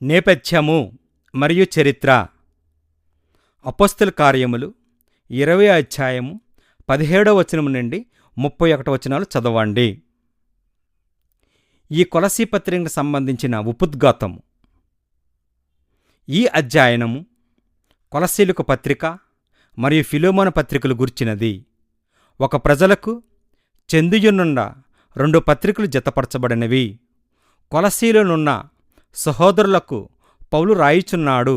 నేపథ్యము మరియు చరిత్ర. అపోస్తల కార్యములు 20వ అధ్యాయము 17వ వచనం నుండి 31 వచనాలు చదవండి. ఈ కొలసీ పత్రికకు సంబంధించిన ఉపోద్ఘాతము. ఈ అధ్యయనము కొలసీలకు పత్రిక మరియు ఫిలోమోన పత్రికలు గుర్చినది. ఒక ప్రజలకు చెందియునున్న 2 పత్రికలు జతపరచబడినవి. కొలసీలోనున్న సహోదరులకు పౌలు రాయుచున్నాడు.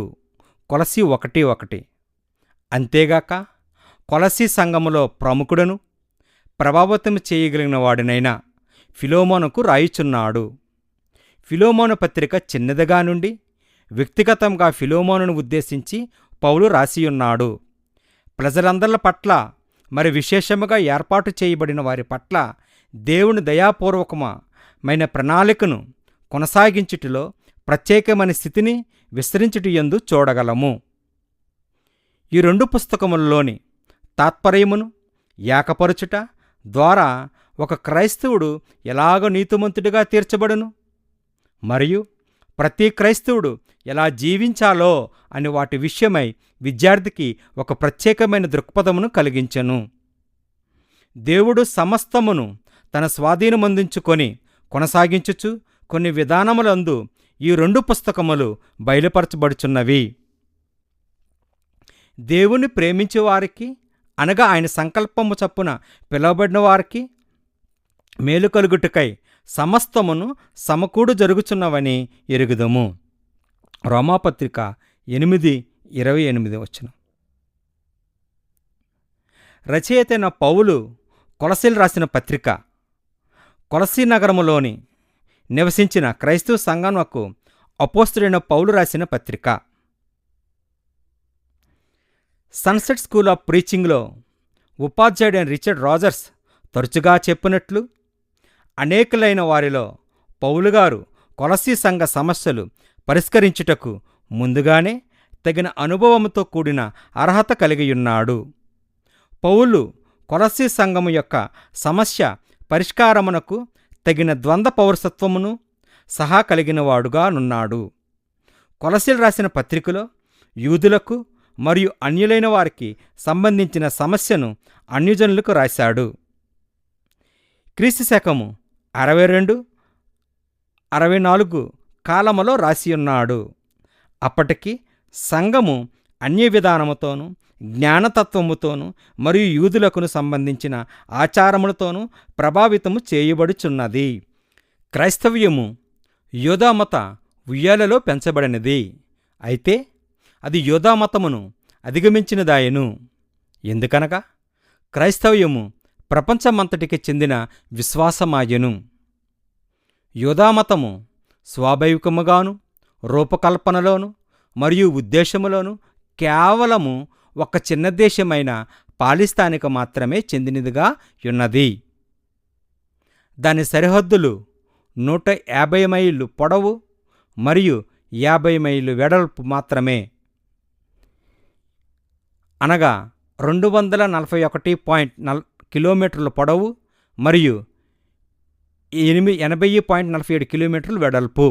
కొలసీ 1:1. అంతేగాక కొలసీ సంఘములో ప్రముఖుడను ప్రభావితం చేయగలిగిన వాడినైన ఫిలోమోనుకు రాయుచున్నాడు. ఫిలోమోను పత్రిక చిన్నదిగా నుండి వ్యక్తిగతంగా ఫిలోమోనును ఉద్దేశించి పౌలు రాసియున్నాడు. ప్రజలందరి పట్ల మరి విశేషముగా ఏర్పాటు చేయబడిన వారి పట్ల దేవుని దయాపూర్వకమైన ప్రణాళికను కొనసాగించుటలో ప్రత్యేకమైన స్థితిని విస్తరించుటయందు చూడగలము. ఈ 2 పుస్తకములలోని తాత్పర్యమును ఏకపరచుట ద్వారా ఒక క్రైస్తవుడు ఎలాగ నీతిమంతుడిగా తీర్చబడును మరియు ప్రతి క్రైస్తవుడు ఎలా జీవించాలో అని వాటి విషయమై విద్యార్థికి ఒక ప్రత్యేకమైన దృక్పథమును కలిగించెను. దేవుడు సమస్తమును తన స్వాధీనమందించుకొని కొనసాగించుచు కొన్ని విధానములందు ఈ 2 పుస్తకములు బయలుపరచబడుచున్నవి. దేవుని ప్రేమించే వారికి అనగా ఆయన సంకల్పము చప్పున పిలువబడిన వారికి మేలు కలుగుటకై సమస్తమును సమకూడు జరుగుచున్నవని ఎరుగుదము. రోమాపత్రిక 8:28 వచనం. రచయితైన పౌలు కొలసీలు రాసిన పత్రిక కొలసీ నగరములోని నివసించిన క్రైస్తవ సంఘమునకు అపోస్తలుడైన పౌలు రాసిన పత్రిక. సన్సెట్ స్కూల్ ఆఫ్ ప్రీచింగ్లో ఉపాధ్యాయుడైన రిచర్డ్ రాజర్స్ తరచుగా చెప్పినట్లు అనేకులైన వారిలో పౌలుగారు కొలసీ సంఘ సమస్యలు పరిష్కరించుటకు ముందుగానే తగిన అనుభవంతో కూడిన అర్హత కలిగియున్నాడు. పౌలు కొలసీ సంఘము యొక్క సమస్య పరిష్కారమునకు తగిన ద్వంద్వ పౌరసత్వమును సహా కలిగినవాడుగా నున్నాడు. కొలసీలు రాసిన పత్రికలో యూదులకు మరియు అన్యులైన వారికి సంబంధించిన సమస్యను అన్యజనులకు రాశాడు. క్రీస్తు శకము 62-64 కాలములో రాసియున్నాడు. అప్పటికి సంఘము అన్య విధానముతోనూ జ్ఞానతత్వముతోనూ మరియు యూదులకును సంబంధించిన ఆచారములతోనూ ప్రభావితము చేయబడుచున్నది. క్రైస్తవ్యము యూదామత ఉయ్యాలలో పెంచబడినది. అయితే అది యూదామతమును అధిగమించినదాయను. ఎందుకనగా క్రైస్తవ్యము ప్రపంచమంతటికి చెందిన విశ్వాసమాయను. యూదామతము స్వాభావికముగాను రూపకల్పనలోను మరియు ఉద్దేశములోను కేవలము ఒక చిన్న దేశమైన పాలిస్తానికి మాత్రమే చెందినదిగా ఉన్నది. దాని సరిహద్దులు 150 మైళ్ళు పొడవు మరియు 50 మైళ్ళు వెడల్పు మాత్రమే, అనగా 241 కిలోమీటర్ల పొడవు మరియు 80.47 కిలోమీటర్లు వెడల్పు.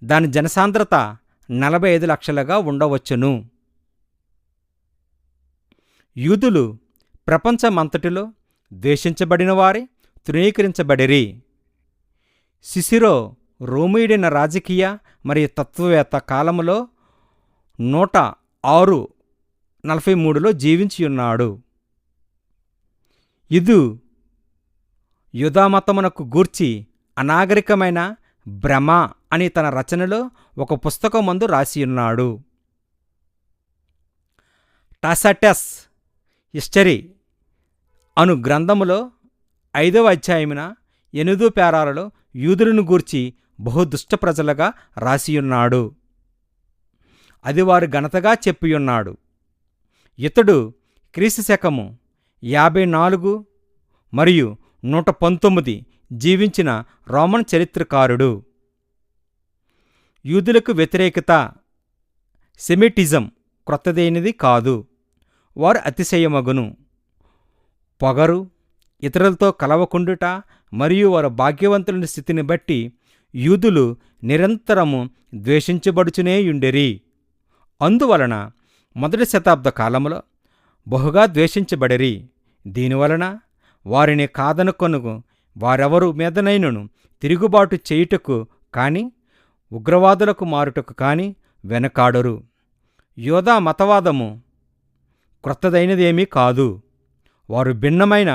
దాని జనసాంద్రత 45 లక్షలుగా ఉండవచ్చును. యూదులు ప్రపంచమంతటిలో ద్వేషించబడిన వారే తృణీకరించబడిరి. సిసిరో రోమీయుడైన రాజకీయ మరియు తత్వవేత్త కాలములో 106-43లో జీవించియున్నాడు. ఇది యూదామతమునకు గూర్చి అనాగరికమైన భ్రమ అని తన రచనలో ఒక పుస్తకమందు రాసియున్నాడు. టాసటస్ హిస్టరీ అను గ్రంథములో 5వ అధ్యాయమున 8 పేరాలలో యూదులను గూర్చి బహుదుష్ట ప్రజలుగా రాసియున్నాడు. అది వారు ఘనతగా చెప్పియున్నాడు. ఇతడు క్రీస్తు శకము 54 మరియు 119 జీవించిన రోమన్ చరిత్రకారుడు. యూదులకు వ్యతిరేకత సెమిటిజం క్రొత్తదైనది కాదు. వారు అతిశయమగును, పొగరు, ఇతరులతో కలవకుండుట మరియు వారు భాగ్యవంతుల స్థితిని బట్టి యూదులు నిరంతరము ద్వేషించబడుచునేయుండిరి. అందువలన మొదటి శతాబ్ద కాలంలో బహుగా ద్వేషించబడిరి. దీనివలన వారిని కాదనుకొను వారెవరు మీదనైనను తిరుగుబాటు చేయుటకు కాని ఉగ్రవాదులకు మారుటకు కాని వెనకాడరు. యోధా మతవాదము క్రొత్తదైనదేమీ కాదు. వారు భిన్నమైన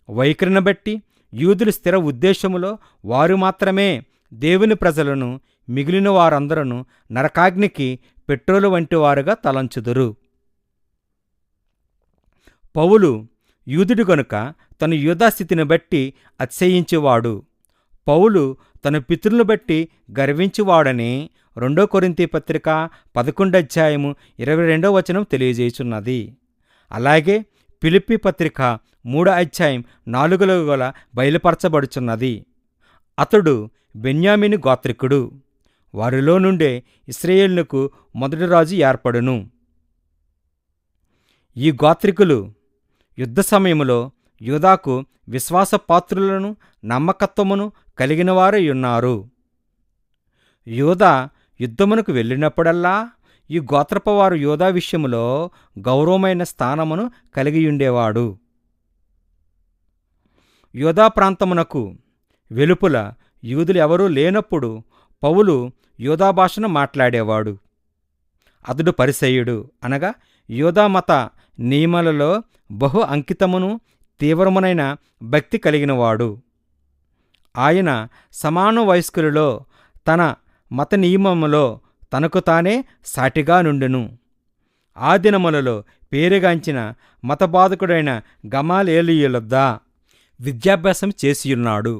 వైఖరిని బట్టి యూదుల స్థిర ఉద్దేశములో వారు మాత్రమే దేవుని ప్రజలను, మిగిలిన వారందరూ నరకాగ్నికి పెట్రోలు వంటి వారుగా తలంచుదురు. పౌలు యూదుడు గనుక తన యూదాస్థితిని బట్టి అతిశయించేవాడు. పౌలు తన పితరులను బట్టి గర్వించువాడని 2 కొరింథీ పత్రిక 11 అధ్యాయము 22వ వచనం తెలియజేయుచున్నది. అలాగే ఫిలిప్పీ పత్రిక 3 అధ్యాయం 4లో గల బయలుపరచబడుచున్నది. అతడు బెన్యామీను గోత్రికుడు. వారిలో నుండే ఇశ్రాయేలునకు మొదటి రాజు ఏర్పడును. ఈ గోత్రికులు యుద్ధ సమయములో యూదాకు విశ్వాసపాత్రులను, నమ్మకత్వమును కలిగిన వారై ఉన్నారు. యూదా యుద్ధమునకు వెళ్ళినప్పుడల్లా ఈ గోత్రపవారు యూదా విషయములో గౌరవమైన స్థానమును కలిగియుండేవాడు. యూదా ప్రాంతమునకు వెలుపల యూదులు ఎవరూ లేనప్పుడు పౌలు యూదా భాషను మాట్లాడేవాడు. అతడు పరిసయ్యుడు, అనగా యూదా మత నియమాలలో బహు అంకితమును తీవ్రమునైన భక్తి కలిగినవాడు. ఆయన సమాన వయస్కులలో తన మత నియమములో తనకు తానే సాటిగా నుండెను. ఆ దినములలో పేరుగాంచిన మతబాధకుడైన గమాలియేలుయొద్ద విద్యాభ్యాసం చేసియున్నాడు.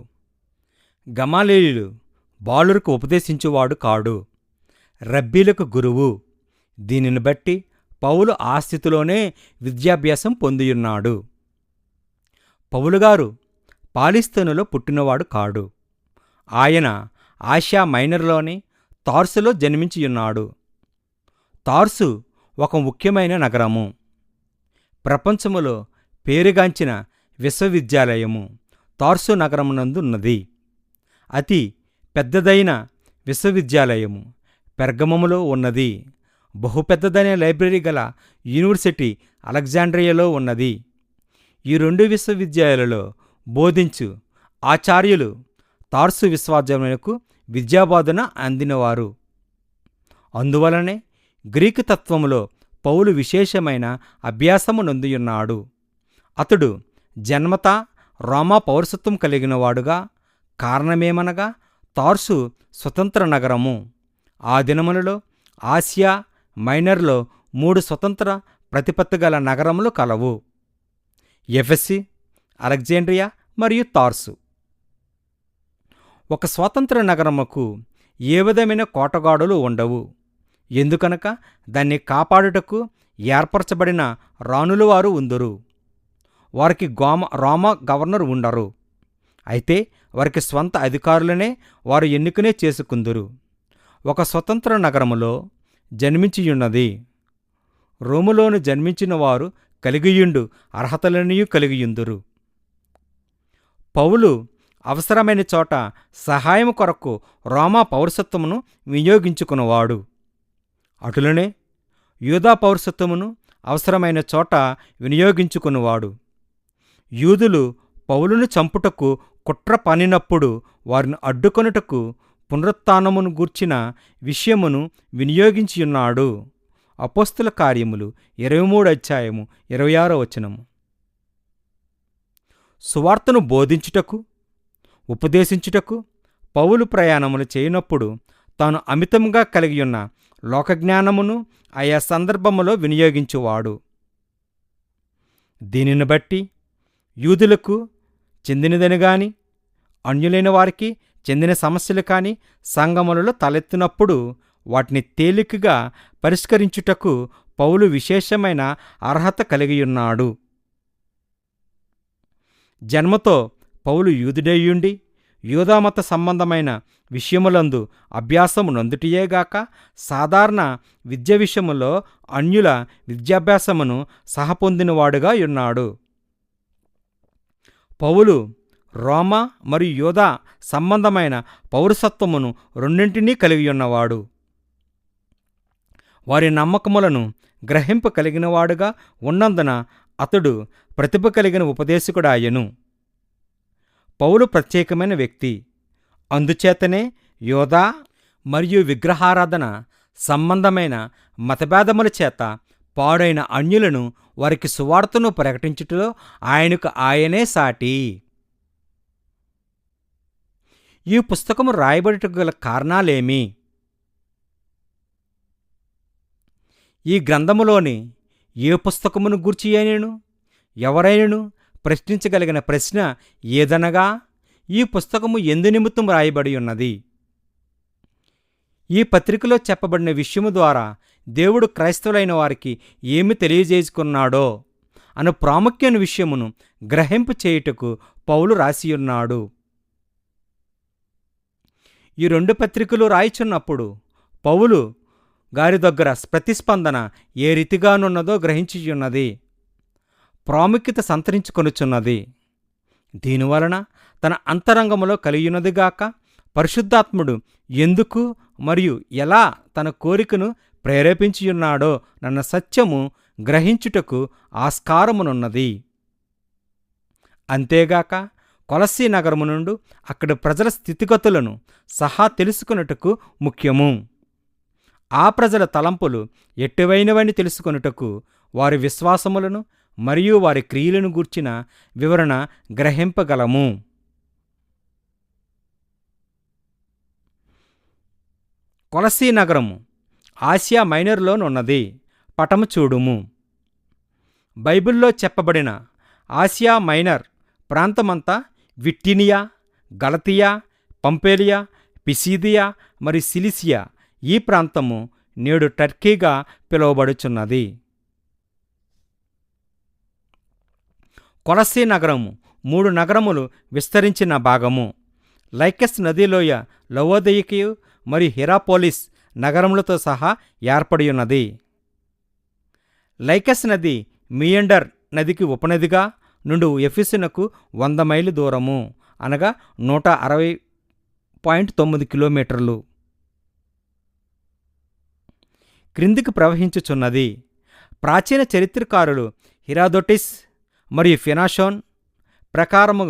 గమాలియేలు బాలురకు ఉపదేశించువాడు కాడు, రబ్బీలకు గురువు. దీనిని బట్టి పౌలు ఆ స్థితిలోనే విద్యాభ్యాసం పొందియున్నాడు. పౌలుగారు పాలిస్తీనులో పుట్టినవాడు కాడు. ఆయన ఆసియా మైనర్లోని తార్సులో జన్మించియున్నాడు. తార్సు ఒక ముఖ్యమైన నగరము. ప్రపంచములో పేరుగాంచిన విశ్వవిద్యాలయము తార్సు నగరమునందున్నది. అతి పెద్దదైన విశ్వవిద్యాలయము పెర్గమములో ఉన్నది. బహుపెద్దదైన లైబ్రరీ గల యూనివర్సిటీ అలెగ్జాండ్రియాలో ఉన్నది. ఈ 2 విశ్వవిద్యాలయాలలో బోధించు ఆచార్యులు తార్సు విశ్వవిద్యాలయమునకు విద్యాబోధన అందినవారు. అందువలనే గ్రీకు తత్వములో పౌలు విశేషమైన అభ్యాసము నొందియున్నాడు. అతడు జన్మతా రోమా పౌరసత్వం కలిగినవాడుగా. కారణమేమనగా తార్సు స్వతంత్ర నగరము. ఆ దినములలో ఆసియా మైనర్లో 3 స్వతంత్ర ప్రతిపత్తి గల నగరములు కలవు: ఎఫెసి, అలెగ్జాండ్రియా మరియు తార్సు. ఒక స్వతంత్ర నగరముకు ఏ విధమైన కోటగాడులు ఉండవు. ఎందుకనక దాన్ని కాపాడుటకు ఏర్పరచబడిన రాణులు వారు ఉందరు. వారికి రోమా గవర్నర్ ఉండరు. అయితే వారికి స్వంత అధికారులనే వారు ఎన్నికనే చేసుకుందురు. ఒక స్వతంత్ర నగరములో జన్మించియున్నది. రోములోను జన్మించిన వారు కలిగియుండు అర్హతలనియూ కలిగియుందురు. పౌలు అవసరమైన చోట సహాయము కొరకు రోమా పౌరసత్వమును వినియోగించుకున్నవాడు. అటులనే యూదా పౌరసత్వమును అవసరమైన చోట వినియోగించుకున్నవాడు. యూదులు పౌలును చంపుటకు కుట్ర పన్నినప్పుడు వారిని అడ్డుకొనుటకు పునరుత్థానమును గూర్చిన విషయమును వినియోగించియున్నాడు. అపోస్తల కార్యములు 23 అధ్యాయము 26వ వచనము. సువార్తను బోధించుటకు, ఉపదేశించుటకు పౌలు ప్రయాణములు చేయనప్పుడు తాను అమితంగా కలిగియున్న లోకజ్ఞానమును ఆయా సందర్భములో వినియోగించువాడు. దీనిని బట్టి యూదులకు చెందినదని గాని అన్యులైన వారికి చెందిన సమస్యలు కాని సంగములలో తలెత్తినప్పుడు వాటిని తేలికగా పరిష్కరించుటకు పౌలు విశేషమైన అర్హత కలిగియున్నాడు. జన్మతో పౌలు యూదుడేయుండి యూదామత సంబంధమైన విషయములందు అభ్యాసము నొందుటియేగాక సాధారణ విద్య విషయములో అన్యుల విద్యాభ్యాసమును సహపొందినవాడుగా యున్నాడు. పౌలు రోమా మరియు యోధా సంబంధమైన పౌరసత్వమును రెండింటినీ కలిగి ఉన్నవాడు. వారి నమ్మకములను గ్రహింపు కలిగినవాడుగా ఉన్నందున అతడు ప్రతిభ కలిగిన ఉపదేశకుడాయెను. పౌలు ప్రత్యేకమైన వ్యక్తి. అందుచేతనే యోధా మరియు విగ్రహారాధన సంబంధమైన మతభేదముల చేత పాడైన అన్యులను వారికి సువార్తను ప్రకటించుటలో ఆయనకు ఆయనే సాటి. ఈ పుస్తకము రాయబడుటకు గల కారణాలేమి? ఈ గ్రంథములోని ఏ పుస్తకమును గూర్చి అయినను ఎవరైనను ప్రశ్నించగలిగిన ప్రశ్న ఏదనగా, ఈ పుస్తకము ఎందు నిమిత్తం రాయబడి ఉన్నది? ఈ పత్రికలో చెప్పబడిన విషయము ద్వారా దేవుడు క్రైస్తవులైన వారికి ఏమి తెలియజేసుకున్నాడో అను ప్రాముఖ్యమైన విషయమును గ్రహింపు చేయుటకు పౌలు రాసియున్నాడు. ఈ 2 పత్రికలు రాయిచున్నప్పుడు పౌలు గారి దగ్గర ప్రతిస్పందన ఏ రీతిగానున్నదో గ్రహించుచున్నది, ప్రాముఖ్యత సంతరించుకొనుచున్నది. దీనివలన తన అంతరంగములో కలిగినదిగాక పరిశుద్ధాత్ముడు ఎందుకు మరియు ఎలా తన కోరికను ప్రేరేపించియున్నాడో నన్న సత్యము గ్రహించుటకు ఆస్కారమునున్నది. అంతేగాక కొలస్సీ నగరము నుండి అక్కడి ప్రజల స్థితిగతులను సహా తెలుసుకొనుటకు ముఖ్యము. ఆ ప్రజల తలంపులు ఎట్టివైనవని తెలుసుకొనుటకు వారి విశ్వాసములను మరియు వారి క్రియలను గూర్చిన వివరణ గ్రహింపగలము. కొలస్సీ నగరము ఆసియా మైనర్లోనున్నది. పటము చూడుము. బైబిల్లో చెప్పబడిన ఆసియా మైనర్ ప్రాంతమంతా విట్టినియా, గలతియా, పంపేలియా, పిసీదియా మరియు సిలిసియా ఈ ప్రాంతము నేడు టర్కీగా పిలువబడుచున్నది. కొలస్సీ నగరము 3 నగరములు విస్తరించిన భాగము. లైకస్ నదిలోయ లవోదయికయు మరియు హిరాపోలిస్ నగరములతో సహా ఏర్పడి ఉన్నది. లైకస్ నది మియండర్ నదికి ఉపనదిగా నుండి ఎఫెసునకు 100 మైళ్ళు దూరము, అనగా 160.9 కిలోమీటర్లు క్రిందికి ప్రవహించుచున్నది. ప్రాచీన చరిత్రకారులు హిరాదొటిస్ మరియు ఫినాషోన్ ప్రకారము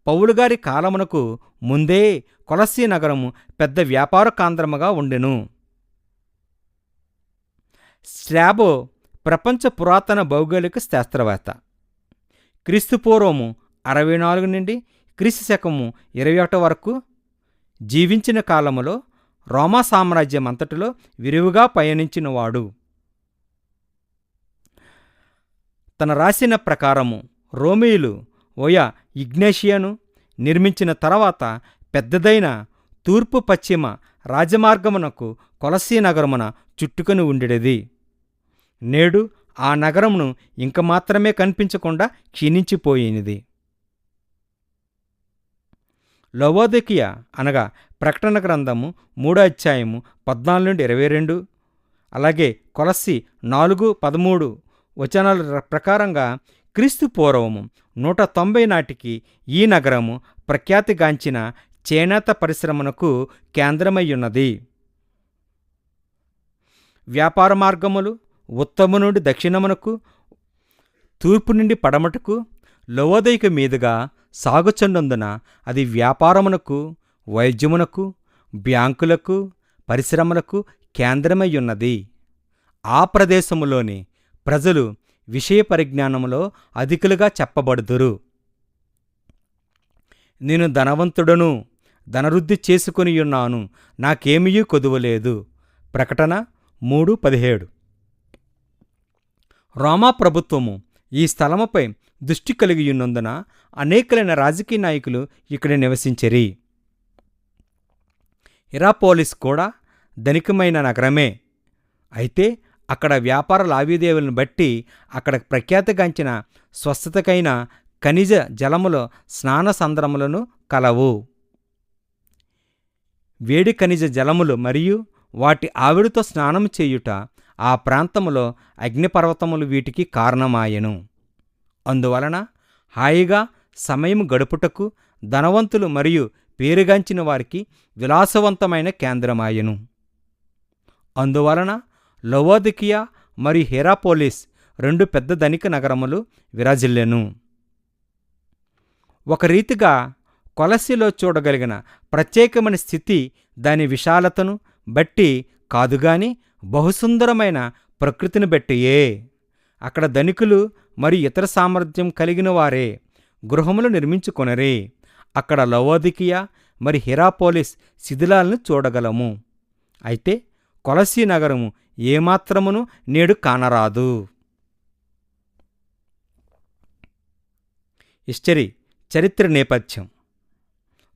పౌలుగారి కాలమునకు ముందే కొలస్సీ నగరము పెద్ద వ్యాపార కేంద్రముగా ఉండెను. స్ట్రాబో ప్రపంచ పురాతన భౌగోళిక శాస్త్రవేత్త. క్రీస్తుపూర్వము 64 నుండి క్రీస్తు శకము 21 వరకు జీవించిన కాలములో రోమా సామ్రాజ్యం అంతటిలో విరివిగా పయనించినవాడు. తన రాసిన ప్రకారము రోమీయులు ఓయా ఇగ్నేషియాను నిర్మించిన తర్వాత పెద్దదైన తూర్పు పశ్చిమ రాజమార్గమునకు కొలస్సీ నగరమున చుట్టుకొని ఉండేది. నేడు ఆ నగరమును ఇంక మాత్రమే కనిపించకుండా క్షీణించిపోయినది. లవోదికియా అనగా ప్రకటన గ్రంథము 3వ అధ్యాయము 14 నుండి 22, అలాగే కొలస్సీ 4:13 వచనాల ప్రకారంగా క్రీస్తు పూర్వము 190 నాటికి ఈ నగరము ప్రఖ్యాతిగాంచిన చేనేత పరిశ్రమనకు కేంద్రమయ్యున్నది. వ్యాపార మార్గములు ఉత్తము నుండి దక్షిణమునకు, తూర్పు నుండి పడమటకు లవోదయిక మీదుగా సాగుచున్నందున అది వ్యాపారమునకు, వైద్యమునకు, బ్యాంకులకు, పరిశ్రమలకు కేంద్రమయ్యున్నది. ఆ ప్రదేశములోని ప్రజలు విషయ పరిజ్ఞానములో అధికులుగా చెప్పబడుదురు. నేను ధనవంతుడను, ధనవృద్ధి చేసుకొనియున్నాను, నాకేమీ కొదువలేదు. ప్రకటన 3:17. రోమా ప్రభుత్వము ఈ స్థలముపై దృష్టి కలిగియున్నందున అనేకలైన రాజకీయ నాయకులు ఇక్కడ నివసించిరి. హిరాపోలిస్ కూడా ధనికమైన నగరమే. అయితే అక్కడ వ్యాపార లావాదేవీలను బట్టి అక్కడ ప్రఖ్యాతిగాంచిన స్వస్థతకైన ఖనిజ జలముల స్నాన సంద్రములను కలవు. వేడి ఖనిజ జలములు మరియు వాటి ఆవిరితో స్నానం చేయుట ఆ ప్రాంతములో అగ్నిపర్వతములు వీటికి కారణమాయెను. అందువలన హాయిగా సమయం గడుపుటకు ధనవంతులు మరియు పేరుగాంచిన వారికి విలాసవంతమైన కేంద్రమాయెను. అందువలన లవోదికియా మరియు హెరాపోలిస్ 2 పెద్ద ధనిక నగరములు విరాజిల్లెను. ఒక రీతిగా కొలస్సీలో చూడగలిగిన ప్రత్యేకమైన స్థితి దాని విశాలతను బట్టి కాదుగాని బహుసుందరమైన ప్రకృతిని బట్టియే. అక్కడ ధనికులు మరియు ఇతర సామర్థ్యం కలిగిన వారే గృహములు నిర్మించుకొనరే. అక్కడ లవోదికియా మరి హెరాపోలిస్ శిథిలాలను చూడగలము. అయితే కొలస్సీ నగరము ఏమాత్రమును నేడు కానరాదు. హిస్టరీ చరిత్ర నేపథ్యం.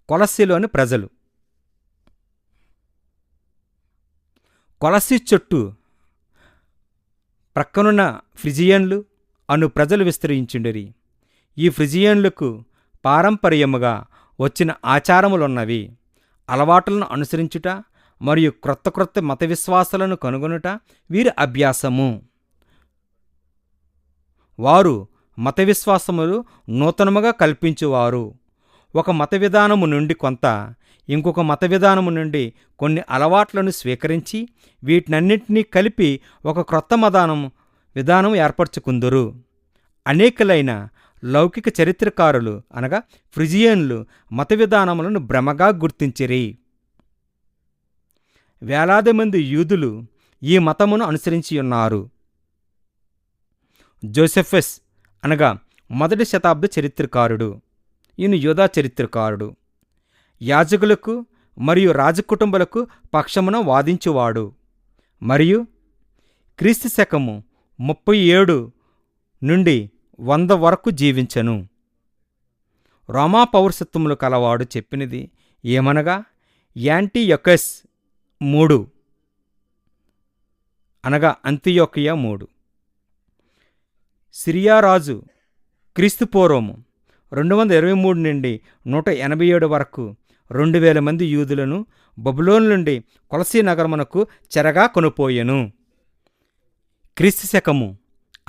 కొలస్సీలోని ప్రజలు. కొలస్సీ చుట్టూ ప్రక్కనున్న ఫ్రిజియన్లు అను ప్రజలు విస్తరించుండిరి. ఈ ఫ్రిజియన్లకు పారంపర్యముగా వచ్చిన ఆచారములున్నవి. అలవాట్లను అనుసరించుట మరియు క్రొత్త క్రొత్త మత విశ్వాసాలను కనుగొనుట వీరి అభ్యాసము. వారు మత విశ్వాసములు నూతనముగా కల్పించువారు. ఒక మత విధానము నుండి కొంత, ఇంకొక మత విధానము నుండి కొన్ని అలవాట్లను స్వీకరించి వీటినన్నింటినీ కలిపి ఒక క్రొత్త విధానం ఏర్పరచుకుందురు. అనేకులైన లౌకిక చరిత్రకారులు అనగా ఫ్రిజియన్లు మత విధానములను భ్రమగా గుర్తించిరి. వేలాది మంది యూదులు ఈ మతమును అనుసరించియున్నారు. జోసెఫస్ అనగా 1వ శతాబ్ద చరిత్రకారుడు. ఈయన యూదా చరిత్రకారుడు. యాజకులకు మరియు రాజకుటుంబాలకు పక్షమున వాదించువాడు మరియు క్రీస్తు శకము 37 నుండి 100 వరకు జీవించెను. రోమా పౌరసత్వములు కలవాడు చెప్పినది ఏమనగా యాంటియొకస్ 3 అనగా అంతియొకయ 3 సిరియా రాజు క్రీస్తుపూర్వము 223 నుండి 187 వరకు 2000 మంది యూదులను బబులోను నుండి కొలసీ నగరమునకు చెరగా కొనుపోయెను. క్రీస్తు శకము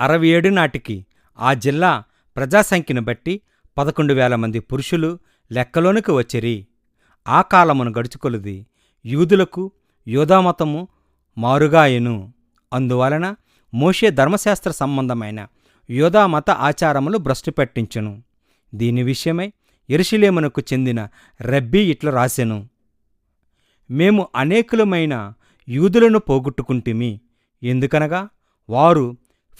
67 నాటికి ఆ జిల్లా ప్రజాసంఖ్యను బట్టి 11,000 మంది పురుషులు లెక్కలోనికి వచ్చిరి. ఆ కాలమును గడుచుకొలది యూదులకు యూదామతము మారుగాయెను. అందువలన మోషే ధర్మశాస్త్ర సంబంధమైన యూదామత ఆచారములు భ్రష్టు పట్టించెను. దీని విషయమై యెరూషలేమునకు చెందిన రబ్బీ ఇట్లా రాసెను: మేము అనేకులమైన యూదులను పోగొట్టుకుంటిమి. ఎందుకనగా వారు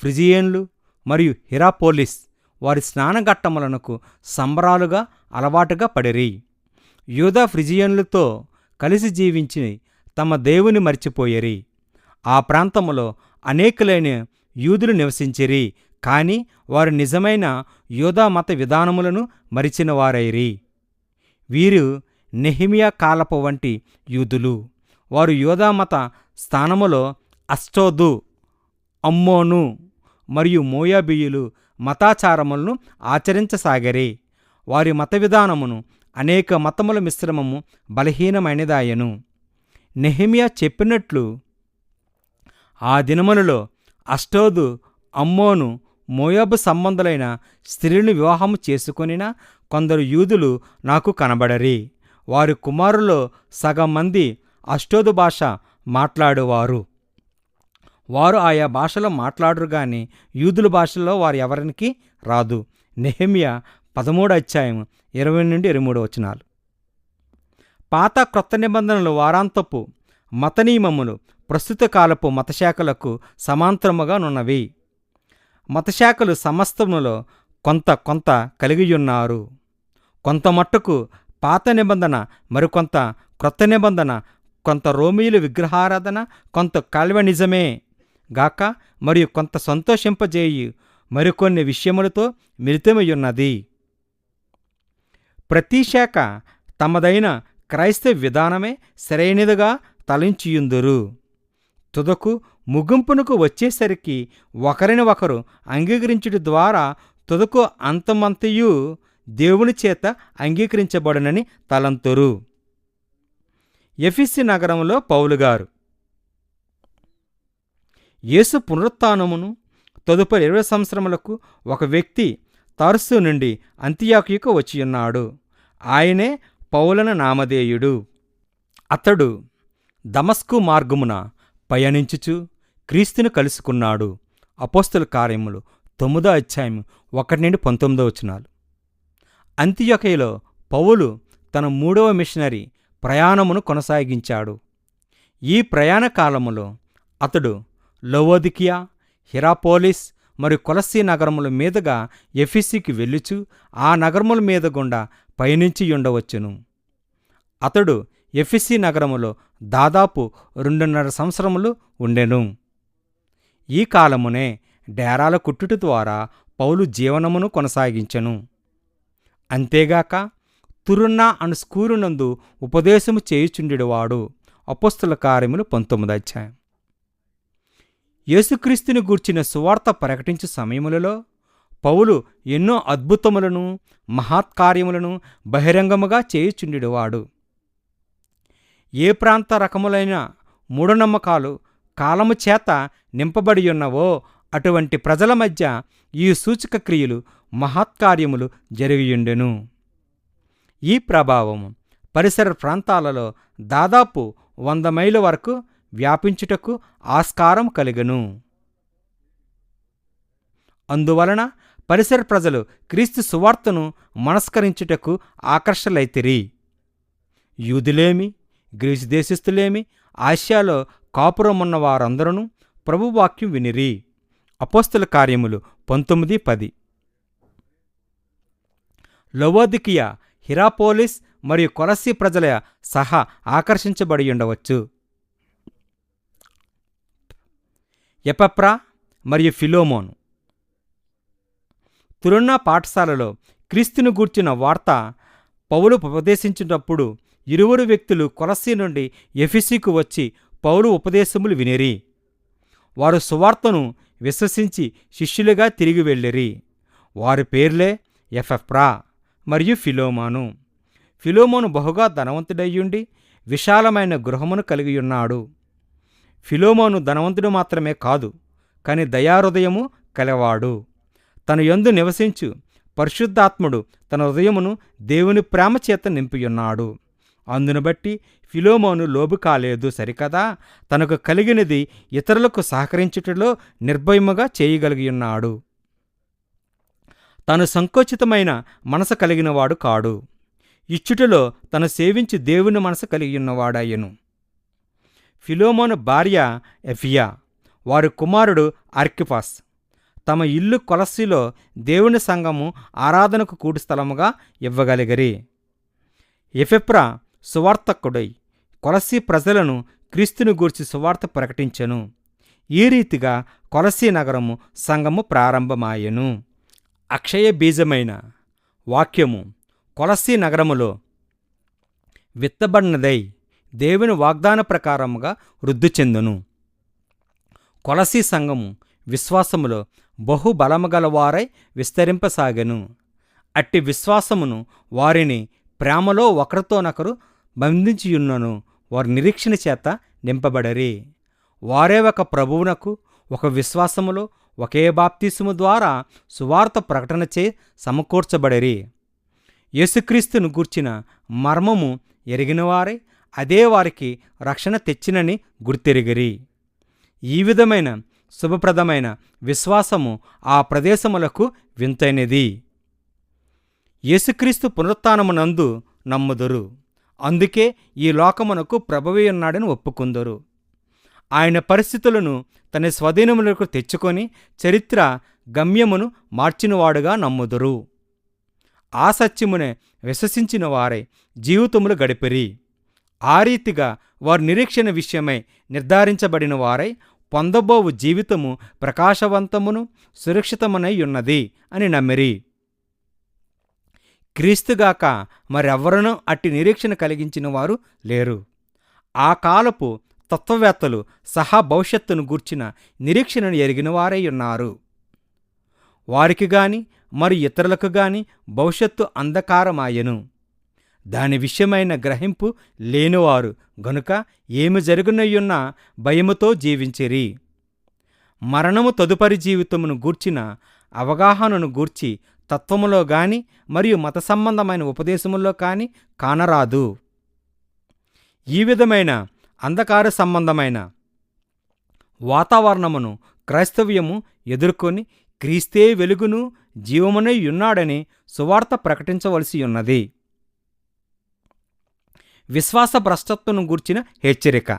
ఫ్రిజియన్లు మరియు హెరాపోలిస్ వారి స్నానఘట్టములకు సంబరాలుగా అలవాటుగా పడిరి. యూదా ఫ్రిజియన్లతో కలిసి జీవించి తమ దేవుని మర్చిపోయిరి. ఆ ప్రాంతములో అనేకులైన యూదులు నివసించిరి, కాని వారు నిజమైన యూదా మత విధానములను మరిచిన వారైరి. వీరు నెహెమియా కాలపు వంటి యూదులు. వారు యూదా మత స్థానములో అష్టోదు, అమ్మోను మరియు మోయాబీయులు మతాచారములను ఆచరించసాగరే. వారి మత విధానమును అనేక మతముల మిశ్రమము బలహీనమైనదాయను. నెహెమియా చెప్పినట్లు ఆ దినములలో అష్టోదు, అమ్మోను, మోయాబు సంబంధులైన స్త్రీలను వివాహము చేసుకొనిన కొందరు యూదులు నాకు కనబడరి. వారి కుమారుల్లో సగం మంది అష్టోదు భాష మాట్లాడేవారు. వారు ఆయా భాషలో మాట్లాడరు గాని యూదుల భాషలో వారు ఎవరికి రాదు. నెహెమియా 13 అధ్యాయం 20 నుండి 23 వచనాలు. పాత క్రొత్త నిబంధనలు వారాంతపు మత నియమములు ప్రస్తుత కాలపు మతశాఖలకు సమాంతరముగా నున్నవి. మతశాఖలు సమస్తములో కొంత కలిగియున్నారు. కొంత మట్టుకు పాత నిబంధన, మరికొంత క్రొత్త నిబంధన, కొంత రోమీయుల విగ్రహారాధన, కొంత కాల్వినిజమే గాక మరియు కొంత సంతోషింపజేయి మరికొన్ని విషయములతో మిళితమయ్యున్నది. ప్రతి శాఖ తమదైన క్రైస్తవ విధానమే సరైనదిగా తలంచియుందురు. తుదకు ముగింపునకు వచ్చేసరికి ఒకరిని ఒకరు అంగీకరించుట ద్వారా తుదకు అంతమంతయు దేవుని చేత అంగీకరించబడునని తలంతురు. ఎఫెసు నగరంలో పౌలుగారు యేసు పునరుత్థానమును తదుపరి 20 సంవత్సరములకు ఒక వ్యక్తి తార్సు నుండి అంతియోకియకు వచ్చియున్నాడు. ఆయనే పౌలను నామధేయుడు. అతడు దమస్కు మార్గమున పయనించుచు క్రీస్తును కలుసుకున్నాడు. అపోస్తల కార్యములు 9:1-19. అంతియొకయలో పౌలు తన 3వ మిషనరీ ప్రయాణమును కొనసాగించాడు. ఈ ప్రయాణ కాలములో అతడు లవొదికియా, హిరాపోలిస్ మరియు కొలస్సీ నగరముల మీదుగా ఎఫెసీకి వెళ్ళుచు ఆ నగరముల మీద గుండా పయనించియుండవచ్చును. అతడు ఎఫెసీ నగరములో దాదాపు 2.5 సంవత్సరములు ఉండెను. ఈ కాలమునే డేరాల కుట్టుట ద్వారా పౌలు జీవనమును కొనసాగించెను. అంతేగాక తురున్నా అను స్కూరునందు ఉపదేశము చేయుచుండెడువాడు. అపోస్తల కార్యములు 19. యేసుక్రీస్తుని గూర్చిన సువార్త ప్రకటించు సమయములలో పౌలు ఎన్నో అద్భుతములను మహత్కార్యములను బహిరంగముగా చేయుచుండెడువాడు. ఏ ప్రాంత రకములైన మూఢనమ్మకాలు కాలము చేత నింపబడియున్నవో అటువంటి ప్రజల మధ్య ఈ సూచక క్రియలు మహత్కార్యములు జరిగియుండెను. ఈ ప్రభావము పరిసర ప్రాంతాలలో దాదాపు 100 మైళ్ళ వరకు వ్యాపించుటకు ఆస్కారం కలిగెను. అందువలన పరిసర ప్రజలు క్రీస్తు సువార్తను మనస్కరించుటకు ఆకర్షలైతిరి. యూదులేమి, గ్రీసు దేశస్థులేమి, ఆసియాలో కాపురమున్న వారందరూ ప్రభువాక్యం వినిరి. అపోస్తల కార్యములు 19:10. లవొదికియా, హిరాపోలిస్ మరియు కొలస్సీ ప్రజల సహా ఆకర్షించబడి ఉండవచ్చు. ఎపఫ్రా మరియు ఫిలోమోను. తురున్నా పాఠశాలలో క్రీస్తును గూర్చిన వార్త పౌలు ఉపదేశించినప్పుడు ఇరువురు వ్యక్తులు కొలస్సీ నుండి ఎఫెసీకు వచ్చి పౌలు ఉపదేశములు వినిరి. వారు సువార్తను విశ్వసించి శిష్యులుగా తిరిగి వెళ్ళిరి. వారి పేర్లే ఎపఫ్రా మరియు ఫిలోమోను. ఫిలోమోను బహుగా ధనవంతుడయ్యుండి విశాలమైన గృహమును కలిగియున్నాడు. ఫిలోమోను ధనవంతుడు మాత్రమే కాదు, కాని దయాహృదయము కలవాడు. తన యందు నివసించు పరిశుద్ధాత్ముడు తన హృదయమును దేవుని ప్రేమ చేత నింపియున్నాడు. అందును బట్టి ఫిలోమోను లోబు కాలేదు సరికదా, తనకు కలిగినది ఇతరులకు సహకరించుటలో నిర్భయముగా చేయగలిగియున్నాడు. తను సంకోచితమైన మనసు కలిగినవాడు కాడు. ఇచ్చుటలో తను సేవించి దేవుని మనసు కలిగియున్నవాడాయను. ఫిలోమోను భార్య ఎఫియా, వారి కుమారుడు అర్కిపస్ తమ ఇల్లు కొలస్సీలో దేవుని సంఘము ఆరాధనకు కూడి స్థలముగా ఇవ్వగలిగిరి. ఎపఫ్రా సువార్తకుడై కొలస్సీ ప్రజలను క్రీస్తుని గూర్చి సువార్త ప్రకటించెను. ఈ రీతిగా కొలస్సీ నగరము సంఘము ప్రారంభమాయెను. అక్షయ బీజమైన వాక్యము కొలస్సీ నగరములో విత్తబడినదై దేవుని వాగ్దాన ప్రకారముగా వృద్ధి చెందును. కొలస్సీ సంఘము విశ్వాసములో బహుబలముగలవారై విస్తరింపసాగెను. అట్టి విశ్వాసమును వారిని ప్రేమలో ఒకరితోనొకరు బంధించియున్నను. వారి నిరీక్షణ చేత నింపబడరి. వారే ఒక ప్రభువునకు, ఒక విశ్వాసములో, ఒకే బాప్తిసము ద్వారా సువార్త ప్రకటనచే సమకూర్చబడరి. యేసుక్రీస్తును గూర్చిన మర్మము ఎరిగినవారై అదే వారికి రక్షణ తెచ్చినని గుర్తెరిగిరి. ఈ విధమైన శుభప్రదమైన విశ్వాసము ఆ ప్రదేశములకు వింతైనది. యేసుక్రీస్తు పునరుత్థానమునందు నమ్ముదురు. అందుకే ఈ లోకమునకు ప్రభువే ఉన్నాడని ఒప్పుకుందరు. ఆయన పరిస్థితులను తన స్వధీనములకు తెచ్చుకొని చరిత్ర గమ్యమును మార్చినవాడుగా నమ్ముదురు. ఆ సత్యమునే విశ్వసించిన వారే జీవితములు గడిపిరి. ఆ రీతిగా వారి నిరీక్షణ విషయమై నిర్ధారించబడిన వారై పొందబోవు జీవితము ప్రకాశవంతమును సురక్షితమునై ఉన్నది అని నమ్మిరి. క్రీస్తుగాక మరెవ్వరనూ అట్టి నిరీక్షణ కలిగించిన వారు లేరు. ఆ కాలపు తత్వవేత్తలు సహా భవిష్యత్తును గూర్చిన నిరీక్షణను ఎరిగిన వారై ఉన్నారు. వారికి గాని మరి ఇతరులకు గాని భవిష్యత్తు అంధకారమాయెను. దాని విషయమైన గ్రహింపు లేనివారు గనుక ఏమి జరుగునయ్యున్న భయముతో జీవించిరి. మరణము తదుపరి జీవితమును గూర్చిన అవగాహనను గూర్చి తత్వములో గాని మరియు మత సంబంధమైన ఉపదేశముల్లో కానీ కానరాదు. ఈ విధమైన అంధకార సంబంధమైన వాతావరణమును క్రైస్తవ్యము ఎదుర్కొని క్రీస్తే వెలుగును జీవమునై ఉన్నాడని సువార్త ప్రకటించవలసి ఉన్నది. విశ్వాస భ్రష్టత్వను గూర్చిన హెచ్చరిక.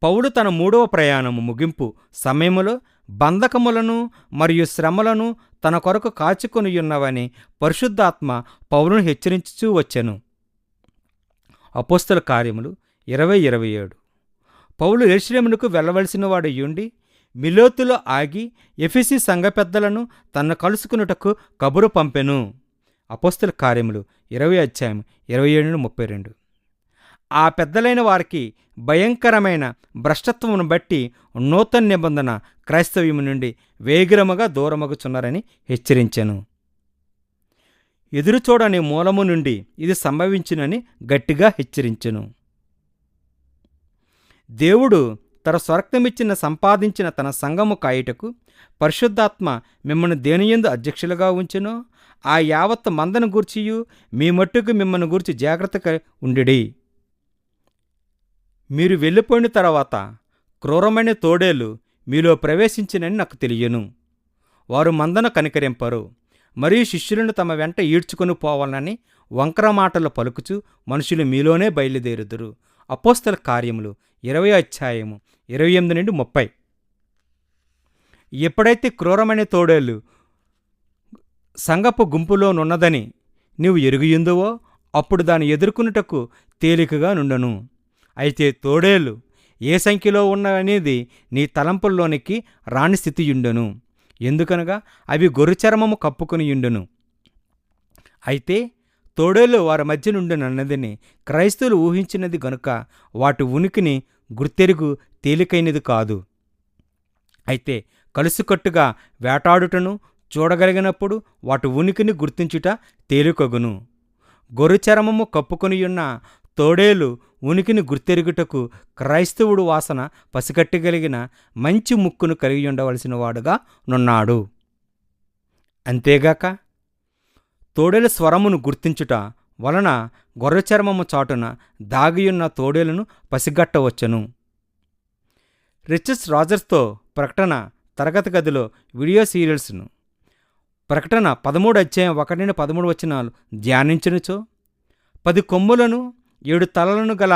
పౌలు తన 3వ ప్రయాణము ముగింపు సమయములో బంధకములను మరియు శ్రమలను తన కొరకు కాచుకొనియున్నవని పరిశుద్ధాత్మ పౌలును హెచ్చరించుచూ వచ్చెను. అపోస్తల కార్యములు 20:27. పౌలు యెరూషలేమునకు వెళ్ళవలసిన వాడయ్యుండి మిలోతులో ఆగి ఎఫెసీ సంఘ పెద్దలను తన్ను కలుసుకున్నటకు కబురు పంపెను. అపోస్తల కార్యములు 20:27-32. ఆ పెద్దలైన వారికి భయంకరమైన భ్రష్టత్వమును బట్టి నూతన నిబంధన క్రైస్తవ్యము నుండి వేగిరముగా దూరమగుచున్నారని హెచ్చరించెను. ఎదురుచూడని మూలము నుండి ఇది సంభవించునని గట్టిగా హెచ్చరించెను. దేవుడు తన స్వరక్తమిచ్చిన సంపాదించిన తన సంఘము కాయుటకు పరిశుద్ధాత్మ మిమ్మల్ని దేనియందు అధ్యక్షులుగా ఉంచెనో ఆ యావత్ మందను గూర్చియు మీ మట్టుకు మిమ్మల్ని గూర్చి జాగ్రత్తగా ఉండిడి. మీరు వెళ్ళిపోయిన తర్వాత క్రూరమైన తోడేలు మీలో ప్రవేశించినని నాకు తెలియను. వారు మందను కనికరింపరు మరియు శిష్యులను తమ వెంట ఈడ్చుకొని పోవాలని వంకర మాటలు పలుకుచు మనుషులు మీలోనే బయలుదేరుదురు. అపోస్తల కార్యములు 20:28-30. ఎప్పుడైతే క్రూరమైన తోడేలు సంగపు గుంపులోనున్నదని నీవు ఎరుగుయుందువో అప్పుడు దాన్ని ఎదుర్కొనుటకు తేలికగా నుండను. అయితే తోడేలు ఏ సంఖ్యలో ఉన్నవనేది నీ తలంపుల్లోనికి రాని స్థితియుండును. ఎందుకనగా అవి గొర్రెచర్మము కప్పుకొనియుండును. అయితే తోడేలు వారి మధ్య నుండునన్నదని క్రైస్తవులు ఊహించినది గనుక వాటి ఉనికిని గుర్తెరుగు తేలికైనది కాదు. అయితే కలుసుకట్టుగా వేటాడుటను చూడగలిగినప్పుడు వాటి ఉనికిని గుర్తించుట తేలికగును. గొర్రెచర్మము కప్పుకొనియున్న తోడేలు ఉనికిని గుర్తెరుగుటకు క్రైస్తవుడు వాసన పసిగట్టగలిగిన మంచి ముక్కును కలిగి ఉండవలసిన వాడుగా నున్నాడు. అంతేగాక తోడేలు స్వరమును గుర్తించుట వలన గొర్రెచర్మము చాటున దాగియున్న తోడేలును పసిగట్టవచ్చును. రిచర్డ్ రాజర్స్తో ప్రకటన తరగతి గదిలో వీడియో సీరియల్స్ను ప్రకటన 13:1-13 ధ్యానించినచో 10 కొమ్ములను 7 తలలను గల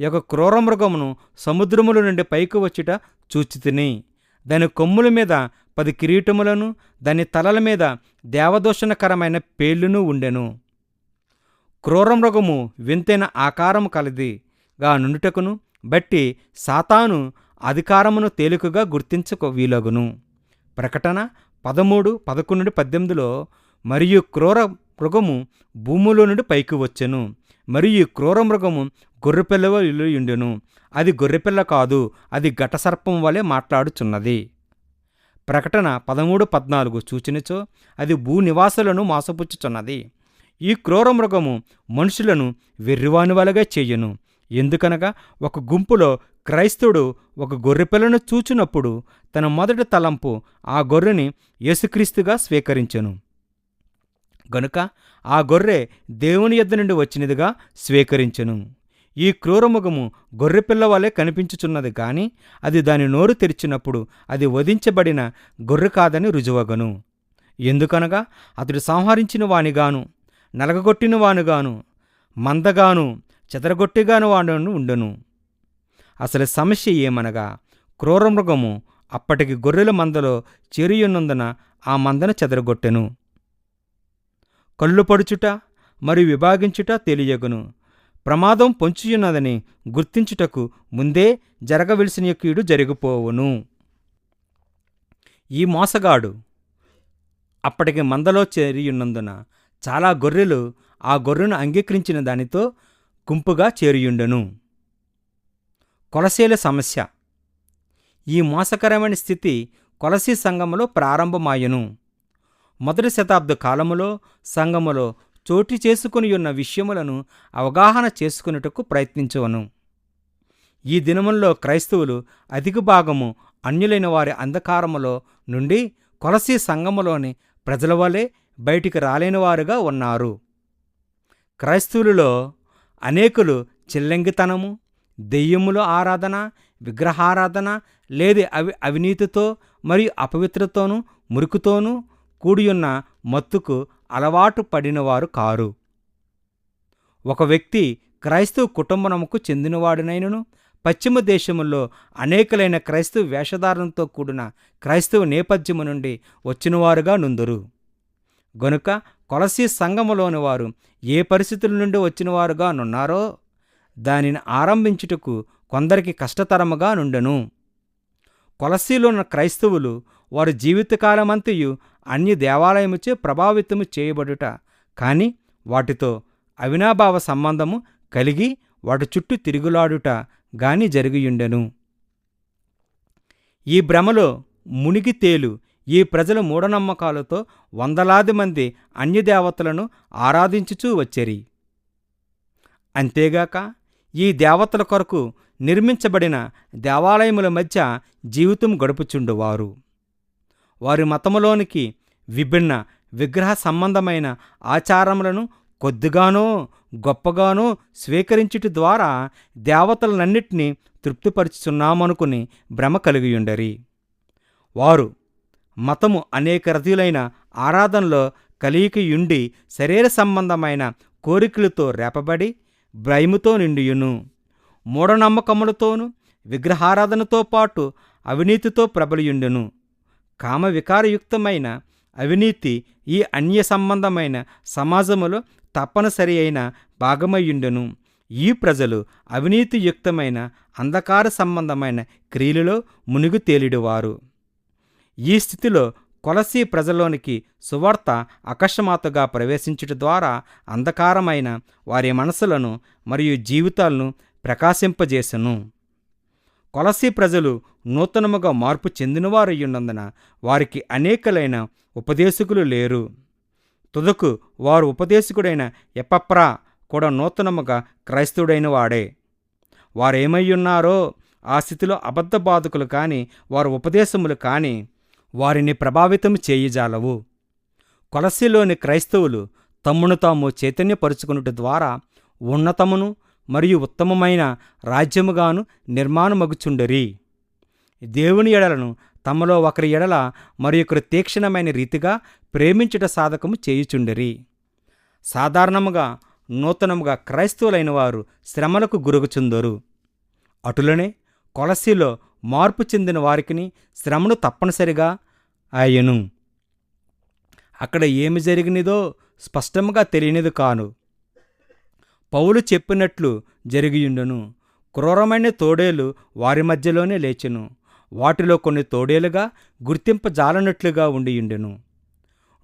ఒక క్రూరమృగమును సముద్రముల నుండి పైకి వచ్చుట చూచితిని. దాని కొమ్ముల మీద 10 కిరీటములను దాని తలల మీద దేవదూషణకరమైన పేర్లును ఉండెను. క్రూరమృగము వింతైన ఆకారము కలదిగా నుండుటకును బట్టి సాతాను అధికారమును తేలికగా గుర్తించక వీలగును. ప్రకటన 13:11-18 మరియు క్రూర మృగము భూమిలో నుండి పైకి వచ్చెను. మరియు క్రూరమృగము గొర్రెపిల్లయుండెను. అది గొర్రెపిల్ల కాదు, అది ఘటసర్పం వలె మాట్లాడుచున్నది. ప్రకటన 13:14 చూచినచో అది భూనివాసులను మోసపుచ్చుచున్నది. ఈ క్రూరమృగము మనుషులను వెర్రివాని వలెగా చెయ్యను. ఎందుకనగా ఒక గుంపులో క్రైస్తవుడు ఒక గొర్రెపిల్లను చూచినప్పుడు తన మొదటి తలంపు ఆ గొర్రెని యేసుక్రీస్తుగా స్వీకరించెను గనుక ఆ గొర్రె దేవుని యొద్ద నుండి వచ్చినదిగా స్వీకరించెను. ఈ క్రూరమృగము గొర్రెపిల్ల వలె కనిపించుచున్నది గాని అది దాని నోరు తెరిచినప్పుడు అది వధించబడిన గొర్రె కాదని రుజువగను. ఎందుకనగా అతడు సంహరించిన వానిగాను నలగగొట్టిన వానుగాను మందగాను చెదరగొట్టిగాను వాడును ఉండను. అసలు సమస్య ఏమనగా క్రూరమృగము అప్పటికి గొర్రెల మందలో చేరియున్నందున ఆ మందను చెదరగొట్టెను. కళ్ళు పడుచుట మరియు విభాగించుట తెలియగును. ప్రమాదం పొంచియున్నదని గుర్తించుటకు ముందే జరగవలసిన కీడు జరిగిపోవును. ఈ మోసగాడు అప్పటికి మందలో చేరియున్నందున చాలా గొర్రెలు ఆ గొర్రెను అంగీకరించిన దానితో గుంపుగా చేరియుండెను. కొలసీల సమస్య. ఈ మోసకరమైన స్థితి కొలసీ సంఘములో ప్రారంభమాయెను. మొదటి శతాబ్ద కాలములో సంఘములో చోటు చేసుకుని ఉన్న విషయములను అవగాహన చేసుకున్నటకు ప్రయత్నించవను. ఈ దినముల్లో క్రైస్తవులు అధిక భాగము అన్యులైన వారి అంధకారములో నుండి కొలసీ సంఘములోని ప్రజల వలె బయటికి రాలేని వారుగా ఉన్నారు. క్రైస్తవులలో అనేకులు చిల్లంగితనము, దెయ్యముల ఆరాధన, విగ్రహారాధన లేదా అవినీతితో మరియు అపవిత్రతతోనూ మురికితోనూ కూడియున్న మత్తుకు అలవాటు పడినవారు కారు. ఒక వ్యక్తి క్రైస్తవ కుటుంబముకు చెందినవాడునైనను పశ్చిమ దేశముల్లో అనేకలైన క్రైస్తవ వేషధారణతో కూడిన క్రైస్తవ నేపథ్యము నుండి వచ్చినవారుగా నుందురు. గనుక కొలసీ సంఘములోని వారు ఏ పరిస్థితుల నుండి వచ్చినవారుగా నున్నారో దానిని ఆరంభించుటకు కొందరికి కష్టతరముగా నుండెను. కొలసీలోని క్రైస్తవులు వారి జీవితకాలమంతయు అన్య దేవాలయముచే ప్రభావితము చేయబడుట కానీ వాటితో అవినాభావ సంబంధము కలిగి వాటి చుట్టూ తిరుగులాడుట గాని జరిగియుండెను. ఈ భ్రమలో మునిగి తేలు ఈ ప్రజల మూఢనమ్మకాలతో వందలాది మంది అన్యదేవతలను ఆరాధించుచూ వచ్చేరి. అంతేగాక ఈ దేవతల కొరకు నిర్మించబడిన దేవాలయముల మధ్య జీవితం గడుపుచుండువారు. వారి మతములోనికి విభిన్న విగ్రహ సంబంధమైన ఆచారములను కొద్దిగానో గొప్పగానో స్వీకరించుట ద్వారా దేవతలనన్నిటినీ తృప్తిపరుచుచున్నామనుకుని భ్రమ కలిగియుండరి. వారు మతము అనేక రతులైన ఆరాధనలో కలిగియుండి శరీర సంబంధమైన కోరికలతో రేపబడి భయముతో నిండియును. మూఢనమ్మకములతోనూ విగ్రహారాధనతో పాటు అవినీతితో ప్రబలియుండెను. కామ వికారయుక్తమైన అవినీతి ఈ అన్య సంబంధమైన సమాజములో తప్పనిసరి అయిన భాగమయ్యుండెను. ఈ ప్రజలు అవినీతియుక్తమైన అంధకార సంబంధమైన క్రియలలో మునిగి తేలిడువారు. ఈ స్థితిలో కొలసీ ప్రజలోనికి సువార్త అకస్మాత్తుగా ప్రవేశించుట ద్వారా అంధకారమైన వారి మనసులను మరియు జీవితాలను ప్రకాశింపజేసెను. కొలసీ ప్రజలు నూతనముగా మార్పు చెందినవారయ్యున్నందున వారికి అనేకలైన ఉపదేశకులు లేరు. తుదకు వారు ఉపదేశకుడైన ఎపఫ్రా కూడా నూతనముగా క్రైస్తవుడైన వాడే. వారేమయ్యున్నారో ఆ స్థితిలో అబద్ధ బాధకులు కానీ వారి ఉపదేశములు కానీ వారిని ప్రభావితం చేయజాలవు. కొలసీలోని క్రైస్తవులు తమ్మును తాము చైతన్యపరుచుకున్నట ద్వారా ఉన్నతమును మరియు ఉత్తమమైన రాజ్యముగాను నిర్మాణమగుచుండరి. దేవుని ఎడలను తమలో ఒకరి ఎడల మరి ఒకరు తీక్షణమైన రీతిగా ప్రేమించుట సాధకము చేయుచుండరి. సాధారణముగా నూతనముగా క్రైస్తవులైన వారు శ్రమలకు గురగుచుందరు. అటులనే కొలసీలో మార్పు చెందిన వారికిని శ్రమను తప్పనిసరిగా ఆయను. అక్కడ ఏమి జరిగినదో స్పష్టంగా తెలియనిది కాను. పౌలు చెప్పినట్లు జరిగియుండును. క్రూరమైన తోడేలు వారి మధ్యలోనే లేచెను. వాటిలో కొన్ని తోడేలుగా గుర్తింపజాలనట్లుగా ఉండియుండెను.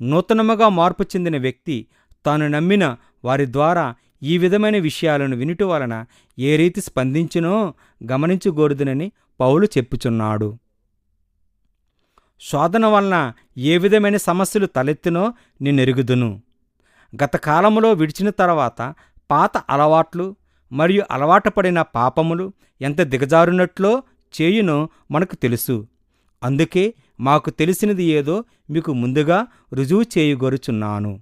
నూతనముగా మార్పు చెందిన వ్యక్తి తాను నమ్మిన వారి ద్వారా ఈ విధమైన విషయాలను వినుట వలన ఏ రీతి స్పందించినో గమనించగోరుదునని పౌలు చెప్పుచున్నాడు. శోధన వలన ఏ విధమైన సమస్యలు తలెత్తినో నేనెరుగుదును. గత కాలములో విడిచిన తర్వాత పాత అలవాట్లు మరియు అలవాటు పడిన పాపములు ఎంత దిగజారునట్లో చేయునో మనకు తెలుసు. అందుకే మాకు తెలిసినది ఏదో మీకు ముందుగా రుజువు చేయగోరుచున్నాను.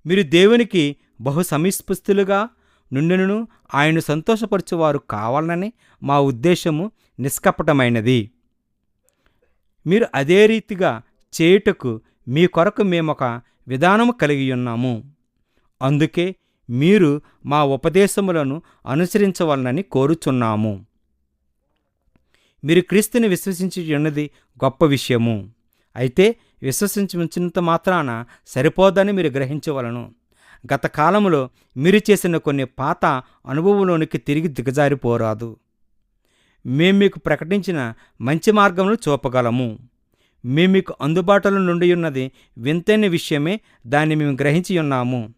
మీరు దేవునికి బహు సమీపస్థులుగా నుండినను ఆయన సంతోషపరచువారు కావాలని మా ఉద్దేశము నిష్కపటమైనది. మీరు అదే రీతిగా చేయుటకు మీ కొరకు మేమొక విధానము కలిగి ఉన్నాము. అందుకే మీరు మా ఉపదేశములను అనుసరించవలనని కోరుచున్నాము. మీరు క్రీస్తుని విశ్వసించి ఉన్నది గొప్ప విషయము. అయితే విశ్వసించినంత మాత్రాన సరిపోదని మీరు గ్రహించవలను. గత కాలంలో మీరు చేసిన కొన్ని పాత అనుభవంలోనికి తిరిగి దిగజారిపోరాదు. మేము మీకు ప్రకటించిన మంచి మార్గమును చూపగలము. మేము మీకు అందుబాటులో నుండి ఉన్నది వింతైన విషయమే, దాన్ని మేము గ్రహించి ఉన్నాము.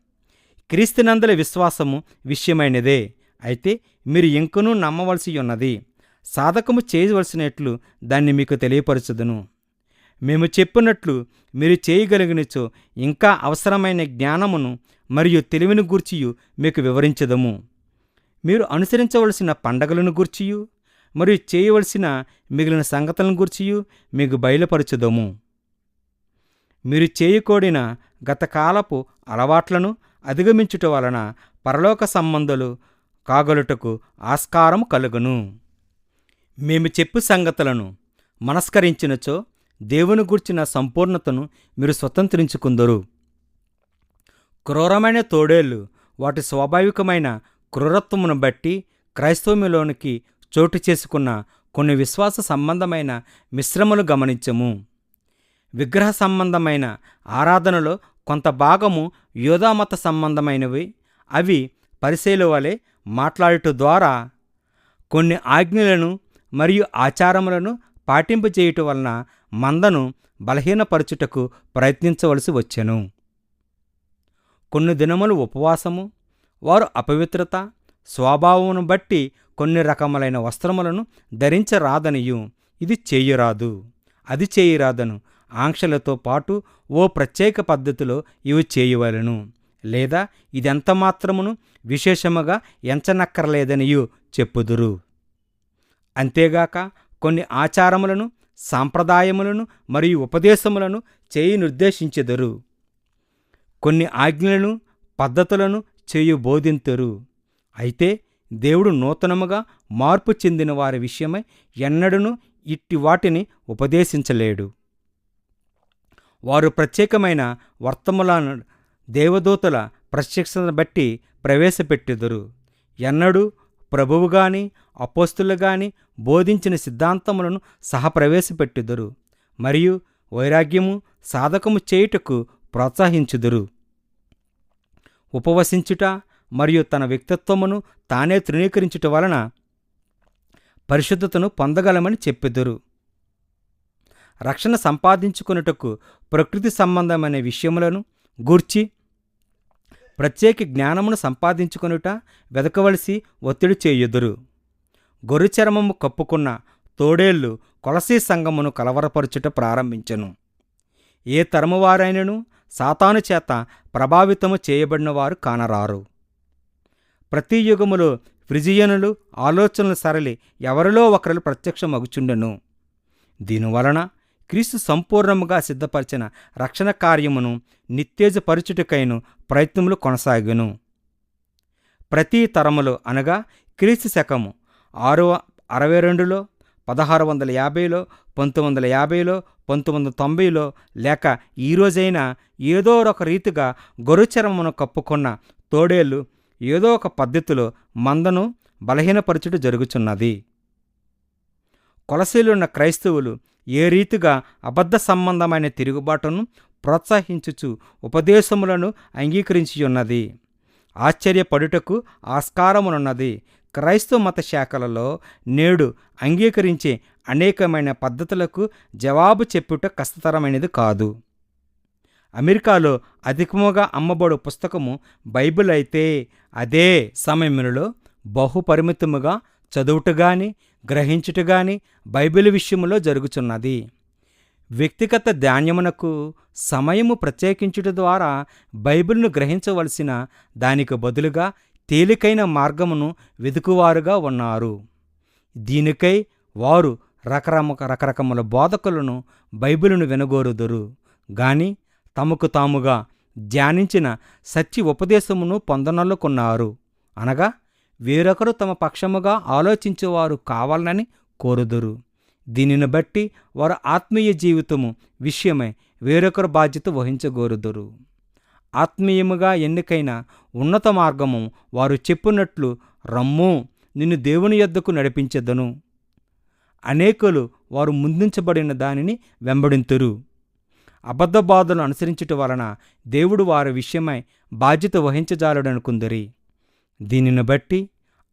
క్రీస్తునందల విశ్వాసము విషయమైనదే. అయితే మీరు ఇంకనూ నమ్మవలసి ఉన్నది. సాధకము చేయవలసినట్లు దాన్ని మీకు తెలియపరచుదును. మేము చెప్పినట్లు మీరు చేయగలిగినచో ఇంకా అవసరమైన జ్ఞానమును మరియు తెలివిని గూర్చియు మీకు వివరించదము. మీరు అనుసరించవలసిన పండగలను గూర్చియు మరియు చేయవలసిన మిగిలిన సంగతులను గూర్చియు మీకు బయలుపరచుదము. మీరు చేయకూడిన గతకాలపు అలవాట్లను అధిగమించుట వలన పరలోక సంబంధులు కాగలుటకు ఆస్కారం కలుగును. మేము చెప్పు సంగతులను మనస్కరించినచో దేవుని గూర్చిన సంపూర్ణతను మీరు స్వతంత్రించుకుందరు. క్రూరమైన తోడేళ్ళు వాటి స్వాభావికమైన క్రూరత్వమును బట్టి క్రైస్తవములోనికి చోటు చేసుకున్న కొన్ని విశ్వాస సంబంధమైన మిశ్రమలు గమనించము. విగ్రహ సంబంధమైన ఆరాధనలో కొంత భాగము యూదామత సంబంధమైనవి. అవి పరిసయ్యుల వలె మాట్లాడుట ద్వారా కొన్ని ఆజ్ఞలను మరియు ఆచారములను పాటింపజేయుట వలన మందను బలహీనపరచుటకు ప్రయత్నించవలసి వచ్చెను. కొన్ని దినములు ఉపవాసము, వారు అపవిత్రత స్వభావమును బట్టి కొన్ని రకములైన వస్త్రములను ధరించరాదనియు, ఇది చేయరాదు అది చేయరాదను ఆంక్షలతో పాటు ఓ ప్రత్యేక పద్ధతిలో ఇవి చేయవలెను, లేదా ఇదెంత మాత్రమును విశేషముగా ఎంచనక్కర్లేదనియు చెప్పుదురు. అంతేగాక కొన్ని ఆచారములను, సాంప్రదాయములను మరియు ఉపదేశములను చేయి నిర్దేశించెదరు. కొన్ని ఆజ్ఞలను, పద్ధతులను చేయు బోధింతురు. అయితే దేవుడు నూతనముగా మార్పు చెందిన వారి విషయమై ఎన్నడూనూ ఇట్టి వాటిని ఉపదేశించలేడు. వారు ప్రత్యేకమైన వర్తములను దేవదూతల ప్రత్యక్షతను బట్టి ప్రవేశపెట్టెదరు. ఎన్నడూ ప్రభువు గాని అపోస్తులు గాని బోధించిన సిద్ధాంతములను సహా ప్రవేశపెట్టెదరు మరియు వైరాగ్యము సాధకము చేయుటకు ప్రోత్సహించుదురు. ఉపవసించుట మరియు తన వ్యక్తిత్వమును తానే తృణీకరించుట వలన పరిశుద్ధతను పొందగలమని చెప్పెదరు. రక్షణ సంపాదించుకొనుటకు ప్రకృతి సంబంధమైన విషయములను గూర్చి ప్రత్యేక జ్ఞానమును సంపాదించుకొనుట వెదకవలసి ఒత్తిడి చేయుదురు. గొర్రె చర్మము కప్పుకున్న తోడేళ్ళు కొలసీ సంఘమును కలవరపరచుట ప్రారంభించెను. ఏ తరమువారైనను సాతాను చేత ప్రభావితము చేయబడిన వారు కానరారు. ప్రతి యుగములో ఫ్రిజియనులు ఆలోచనల సరళి ఎవరిలో ఒకరు ప్రత్యక్షమగుచుండెను. దీనివలన క్రీస్తు సంపూర్ణముగా సిద్ధపరిచిన రక్షణ కార్యమును నిత్తేజపరచుటకైన ప్రయత్నములు కొనసాగెను. ప్రతి తరములో అనగా క్రీస్తు శకము 662లో, 1650లో, 1950లో, 1990లో లేక ఈరోజైనా ఏదో ఒక రీతిగా గొర్రెచర్మమును కప్పుకున్న తోడేళ్ళు ఏదో ఒక పద్ధతిలో మందను బలహీనపరచుట జరుగుచున్నది. కొలసీలున్న క్రైస్తవులు ఏ రీతిగా అబద్ధ సంబంధమైన తిరుగుబాటును ప్రోత్సహించుచు ఉపదేశములను అంగీకరించియున్నది. ఆశ్చర్యపడుటకు ఆస్కారమునున్నది. క్రైస్తవ మత శాఖలలో నేడు అంగీకరించే అనేకమైన పద్ధతులకు జవాబు చెప్పుట కష్టతరమైనది కాదు. అమెరికాలో అధికముగా అమ్మబడు పుస్తకము బైబిల్ అయితే అదే సమయంలో బహుపరిమితముగా చదువుట గాని గ్రహించుట గాని బైబిల్ విషయములో జరుగుచున్నది. వ్యక్తిగత ధ్యానమునకు సమయము ప్రత్యేకించుట ద్వారా బైబిల్ను గ్రహించవలసిన దానికి బదులుగా తేలికైన మార్గమును వెదుకువారుగా ఉన్నారు. దీనికై వారు రకరకముల బోధకులను బైబిలును వినగోరుదురు గాని తమకు తాముగా ధ్యానించిన సత్య ఉపదేశమును పొందనొల్లుకున్నారు. అనగా వేరొకరు తమ పక్షముగా ఆలోచించేవారు కావాలని కోరుదురు. దీనిని బట్టి వారు ఆత్మీయ జీవితము విషయమై వేరొకరు బాధ్యత వహించగోరుదురు. ఆత్మీయముగా ఎన్నికైన ఉన్నత మార్గము వారు చెప్పునట్లు రమ్ము, నిన్ను దేవుని యొద్దకు నడిపించెదను. అనేకులు వారు ముందుంచబడిన దానిని వెంబడింతురు. అబద్ధ బాధను అనుసరించుట వలన దేవుడు వారి విషయమై బాధ్యత వహించజాలడనుకుందరి. దీనిని బట్టి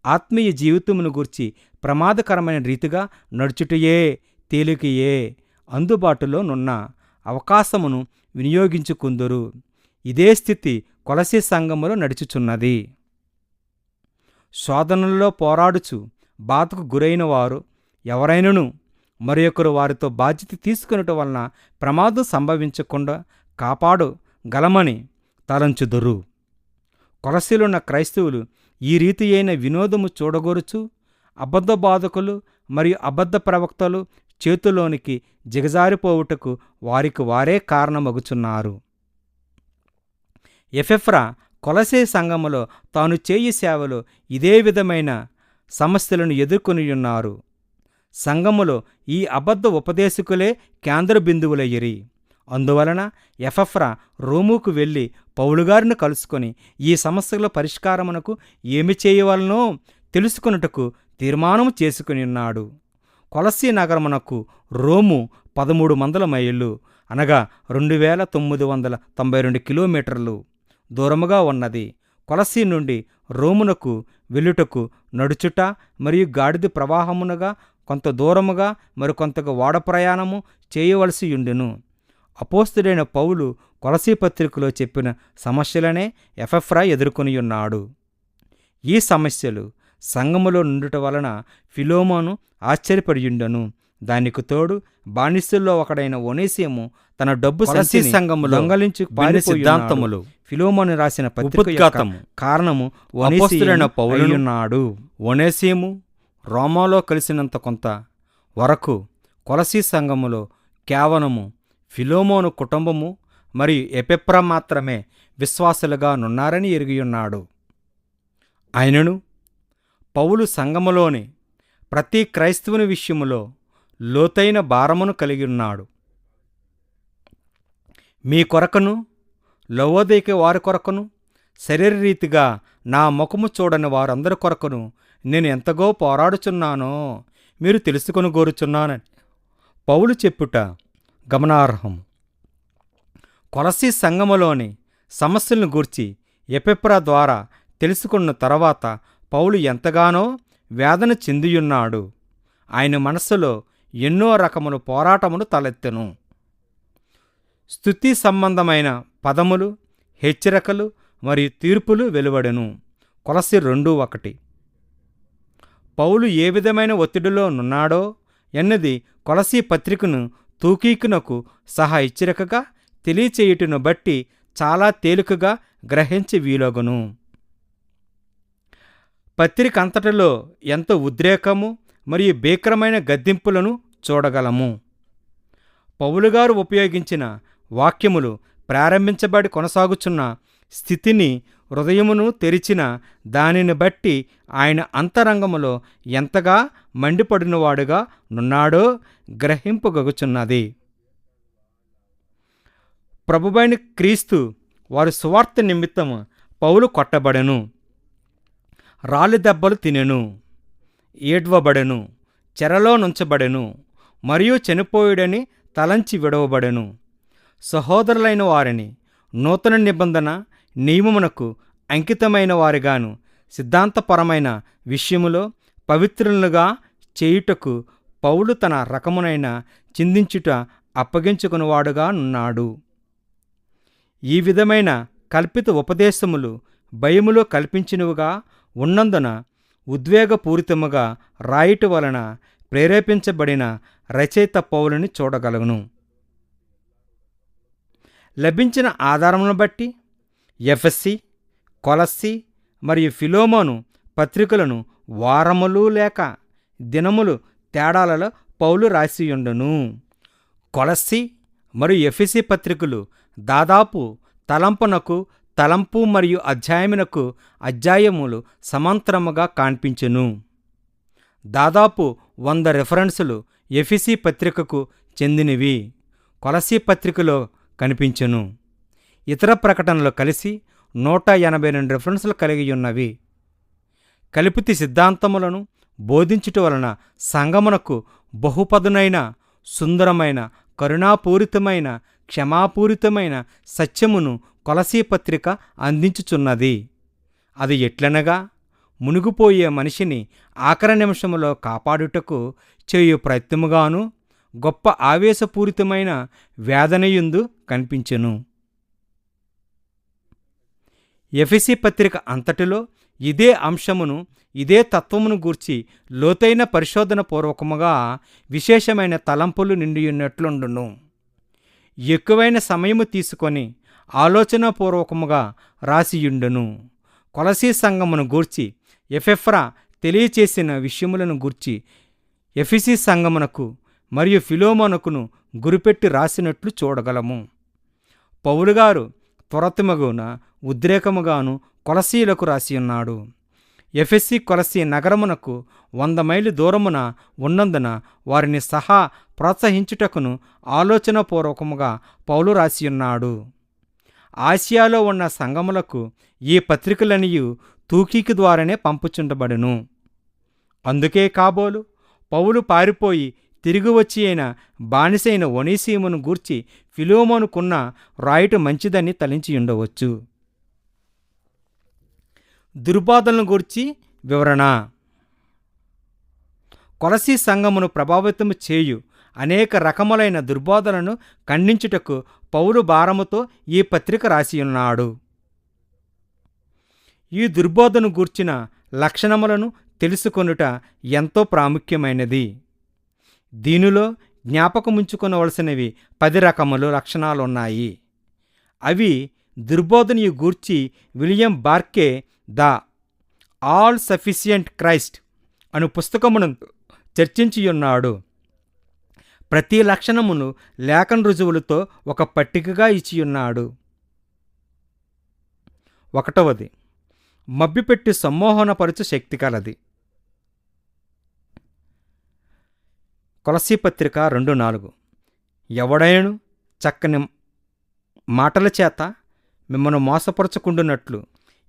ఆత్మీయ జీవితమును గూర్చి ప్రమాదకరమైన రీతిగా నడుచుటయే తేలికయే అందుబాటులో నున్న అవకాశమును వినియోగించుకుందురు. ఇదే స్థితి కొలసీ సంఘములో నడుచుచున్నది. శోధనలలో పోరాడుచు బాధకు గురైన వారు ఎవరైనను మరొకరు వారితో బాధ్యత తీసుకొనుట వలన ప్రమాదం సంభవించకుండా కాపాడగలమని తలంచుదురు. కొలసీలున్న క్రైస్తవులు ఈ రీతి అయిన వినోదము చూడగోరుచు అబద్ధ బాధకులు మరియు అబద్ధ ప్రవక్తలు చేతులోనికి దిగజారిపోవుటకు వారికి వారే కారణమగుచున్నారు. ఎపెఫ్రా కొలసే సంఘములో తాను చేయి సేవలో ఇదే విధమైన సమస్యలను ఎదుర్కొనియున్నారు. సంఘములో ఈ అబద్ధ ఉపదేశకులే కేంద్ర బిందువులయ్యిరి. అందువలన ఎపెఫ్రా రోముకు వెళ్ళి పౌలుగారిని కలుసుకొని ఈ సమస్యల పరిష్కారమునకు ఏమి చేయవలనో తెలుసుకొనుటకు తీర్మానము చేసుకుని ఉన్నాడు. కొలసీ నగరమునకు రోము 1300 మైళ్ళు అనగా 2992 కిలోమీటర్లు దూరముగా ఉన్నది. కొలసీ నుండి రోమునకు వెళ్ళుటకు నడుచుట మరియు గాడిద ప్రవాహమునగా కొంత దూరముగా మరికొంతగా ఓడ ప్రయాణము చేయవలసి యుండెను. అపోస్తలుడైన పౌలు కొలసీ పత్రికలో చెప్పిన సమస్యలనే ఎపెఫ్రా ఎదుర్కొనియున్నాడు. ఈ సమస్యలు సంఘములో నుండుట వలన ఫిలోమోను ఆశ్చర్యపడియుండెను. దానికి తోడు బానిసల్లో ఒకడైన ఒనేసిము తన డబ్బు సంచి సంఘములో దొంగలించి సిద్ధాంతములు ఫిలోమోను రాసిన పత్రిక కారణము అపోస్తలుడైన పౌలున్నాడు. ఒనేసిము రోమాలో కలిసినంత కొంత వరకు కొలసీ సంఘములో కేవలము ఫిలోమోను కుటుంబము మరియు ఎపెఫ్రా మాత్రమే విశ్వాసులుగా నున్నారని ఎరిగియున్నాడు. అయినను పౌలు సంఘములోని ప్రతి క్రైస్తవుని విషయములో లోతైన భారమును కలిగి ఉన్నాడు. మీ కొరకును లవోదికయ వారి కొరకును శరీరరీతిగా నా ముఖము చూడని వారందరి కొరకును నేను ఎంతగో పోరాడుచున్నానో మీరు తెలుసుకొని కోరుచున్నానని పౌలు చెప్పుట గమనార్హం. కొలసీ సంఘములోని సమస్యలను గూర్చి ఎపెఫ్రా ద్వారా తెలుసుకున్న తర్వాత పౌలు ఎంతగానో వేదన చెందియున్నాడు. ఆయన మనస్సులో ఎన్నో రకముల పోరాటములు తలెత్తెను. స్తుతి సంబంధమైన పదములు, హెచ్చరికలు మరియు తీర్పులు వెలువడెను. కొలసీ 2:1. పౌలు ఏ విధమైన ఒత్తిడిలో నున్నాడో ఎన్నది కొలసీ పత్రికను తూకీకునకు సహా హెచ్చరికగా తెలియచేయుటను బట్టి చాలా తేలికగా గ్రహించి వీలగును. పత్రిక అంతటిలో ఎంతో ఉద్రేకము మరియు భీకరమైన గద్దింపులను చూడగలము. పౌలుగారు ఉపయోగించిన వాక్యములు ప్రారంభించబడి కొనసాగుచున్న స్థితిని, హృదయమును తెరిచిన దానిని బట్టి ఆయన అంతరంగములో ఎంతగా మండిపడినవాడుగా నున్నాడో గ్రహింపగగుచున్నది. ప్రభువైన క్రీస్తు వారి సువార్త నిమిత్తము పౌలు కొట్టబడెను, రాళ్ళు దెబ్బలు తినెను, ఏడ్వబడెను, చెరలో నుంచబడెను మరియు చనిపోయుడని తలంచి విడవబడెను. సహోదరులైన వారిని నూతన నిబంధన నియమమునకు అంకితమైన వారిగాను సిద్ధాంతపరమైన విషయములో పవిత్రులుగా చేయుటకు పౌలు తన రకమునైన చిందించుట అప్పగించుకునివాడుగా నున్నాడు. ఈ విధమైన కల్పిత ఉపదేశములు భయములో కల్పించినవిగా ఉన్నందున ఉద్వేగపూరితముగా రాయుట వలన ప్రేరేపించబడిన రచయిత పౌలుని చూడగలను. లభించిన ఆధారములను బట్టి ఎఫెసీ, కొలస్సీ మరియు ఫిలోమోను పత్రికలను వారములు లేక దినములు తేడాలలో పౌలు రాసియుండును. కొలస్సీ మరియు ఎఫెసీ పత్రికలు దాదాపు తలంపునకు తలంపు మరియు అధ్యాయమునకు అధ్యాయములు సమాంతరముగా కనిపించును. దాదాపు 100 రెఫరెన్సులు ఎఫెసీ పత్రికకు చెందినవి కొలసీ పత్రికలో కనిపించును. ఇతర ప్రకటనలు కలిసి 182 రెఫరెన్సులు కలిగి ఉన్నవి. కల్పిత సిద్ధాంతములను బోధించుట వలన సంగమునకు బహుపదునైన, సుందరమైన, కరుణాపూరితమైన, క్షమాపూరితమైన సత్యమును కొలసీ పత్రిక అందించుచున్నది. అది ఎట్లనగా మునిగిపోయే మనిషిని ఆఖరి నిమిషములో కాపాడుటకు చేయు ప్రయత్నముగాను గొప్ప ఆవేశపూరితమైన వేదనయందు కనిపించెను. ఎఫెసీ పత్రిక అంతటిలో ఇదే అంశమును, ఇదే తత్వమును గూర్చి లోతైన పరిశోధన పూర్వకముగా విశేషమైన తలంపులు నిండియున్నట్లుండును. ఎక్కువైన సమయము తీసుకొని ఆలోచనాపూర్వకముగా రాసియుండును. కొలసీ సంఘమును గూర్చి ఎపెఫ్రా తెలియచేసిన విషయములను గూర్చి ఎఫెసీ సంఘమునకు మరియు ఫిలోమోనుకును గురిపెట్టి రాసినట్లు చూడగలము. పౌలుగారు త్వరతమగున ఉద్రేకముగాను కొలసీలకు రాసియున్నాడు. ఎఫెసీ కొలసీ నగరమునకు 100 మైళ్ళు దూరమున ఉన్నందున వారిని సహా ప్రోత్సహించుటకును ఆలోచనపూర్వకముగా పౌలు రాసియున్నాడు. ఆసియాలో ఉన్న సంఘములకు ఈ పత్రికలనియు తూకీకి ద్వారానే పంపుచుండబడును. అందుకే కాబోలు పౌలు పారిపోయి తిరిగి వచ్చి అయిన బానిసైన ఒనేసిమును గూర్చి ఫిలోమోనుకున్న రాయుట మంచిదని తలించి ఉండవచ్చు. దుర్బోధనలను గూర్చి వివరణ. కొలసీ సంఘమును ప్రభావితము చేయు అనేక రకములైన దుర్బోధనలను ఖండించుటకు పౌలు భారముతో ఈ పత్రిక రాసియున్నాడు. ఈ దుర్బోధను గూర్చిన లక్షణములను తెలుసుకొనుట ఎంతో ప్రాముఖ్యమైనది. దీనిలో జ్ఞాపకముంచుకొనవలసినవి 10 రకములు లక్షణాలున్నాయి. అవి దుర్బోధనయు గూర్చి William Barclay the all sufficient Christ అను పుస్తకమును చర్చించియున్నాడు. ప్రతి లక్షణమును లేఖన రుజువులతో ఒక పట్టికగా ఇచ్చియున్నాడు. 1. మభ్యపెట్టి సమ్మోహనపరచు శక్తి కలది. కొలసీ పత్రిక 2:4 ఎవడైనను చక్కని మాటల చేత మిమ్మను మోసపరచుకుండునట్లు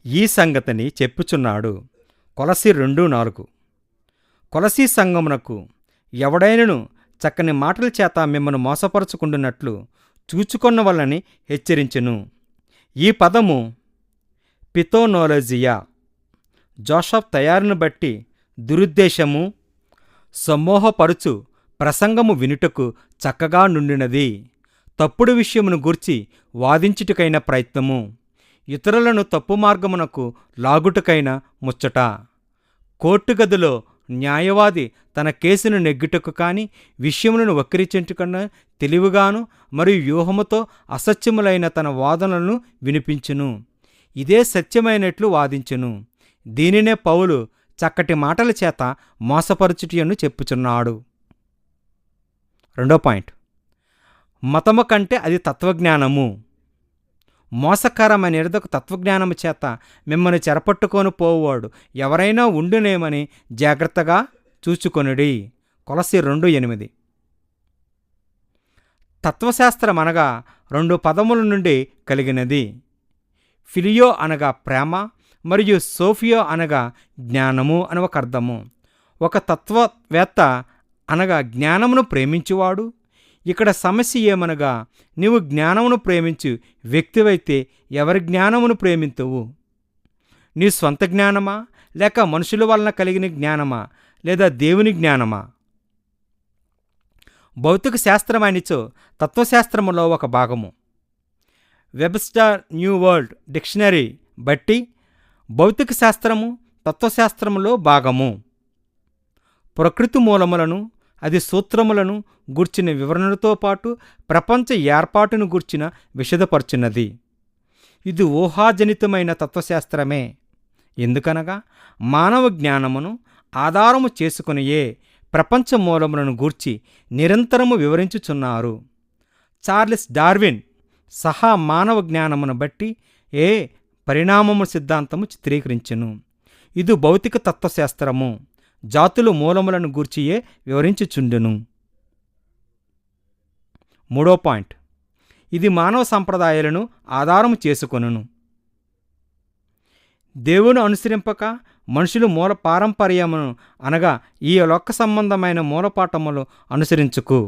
ఈ సంగతిని చెప్పుచున్నాడు. కొలసీ 2:4 కొలసీ సంఘమునకు ఎవడైనను చక్కని మాటల చేత మిమ్మను మోసపరచుకుండునట్లు చూచుకొన్న వల్లని హెచ్చరించెను. ఈ పదము పిథోనోలజియా జోసఫ్ తయారును బట్టి దురుద్దేశము సమ్మోహపరుచు ప్రసంగము వినుటకు చక్కగా నుండినది. తప్పుడు విషయమును గూర్చి వాదించుటకైన ప్రయత్నము, ఇతరులను తప్పు మార్గమునకు లాగుటకైన ముచ్చట. కోర్టు గదిలో న్యాయవాది తన కేసును నెగ్గుటకు కాని విషయములను వక్రీచించుకున్న తెలివిగాను మరియు వ్యూహముతో అసత్యములైన తన వాదనలను వినిపించును. ఇదే సత్యమైనట్లు వాదించును. దీనినే పౌలు చక్కటి మాటల చేత మోసపరచుటను చెప్పుచున్నాడు. 2వ పాయింట్, మతము కంటే అది తత్వజ్ఞానము. మోసకరమైన ఎడదకు తత్వజ్ఞానము చేత మిమ్మల్ని చెరపట్టుకొని పోవాడు ఎవరైనా ఉండునేమని జాగ్రత్తగా చూచుకొనుడి. కొలసీ 2:8 తత్వశాస్త్రం అనగా 2 పదముల నుండి కలిగినది. ఫిలియో అనగా ప్రేమ మరియు సోఫియో అనగా జ్ఞానము అని ఒక అర్థము. ఒక తత్వవేత్త అనగా జ్ఞానమును ప్రేమించువాడు. ఇక్కడ సమస్య ఏమనగా నీవు జ్ఞానమును ప్రేమించు వ్యక్తివైతే ఎవరి జ్ఞానమును ప్రేమింతువు? నీ సొంత జ్ఞానమా, లేక మనుషుల వలన కలిగిన జ్ఞానమా, లేదా దేవుని జ్ఞానమా? భౌతిక శాస్త్రమనిచో తత్వశాస్త్రములో ఒక భాగము. వెబ్స్టర్ న్యూ వరల్డ్ డిక్షనరీ బట్టి భౌతిక శాస్త్రము తత్వశాస్త్రములో భాగము. ప్రకృతి మూలములను, అది సూత్రములను గూర్చిన వివరణలతో పాటు ప్రపంచ ఏర్పాటును గూర్చిన విశదపరచున్నది. ఇది ఊహాజనితమైన తత్వశాస్త్రమే. ఎందుకనగా మానవ జ్ఞానమును ఆధారము చేసుకునియే ప్రపంచ మూలములను గూర్చి నిరంతరము వివరించుచున్నారు. చార్లెస్ డార్విన్ సహా మానవ జ్ఞానమును బట్టి పరిణామము సిద్ధాంతము చిత్రీకరించెను. ఇది భౌతిక తత్వశాస్త్రము జాతులు మూలములను గూర్చియే వివరించుచుండును. 3వ పాయింట్, ఇది మానవ సంప్రదాయాలను ఆధారము చేసుకొనును. దేవుని అనుసరింపక మనుషులు మూల పారంపర్యమును అనగా ఈ లోక సంబంధమైన మూలపాఠములు అనుసరించుకు.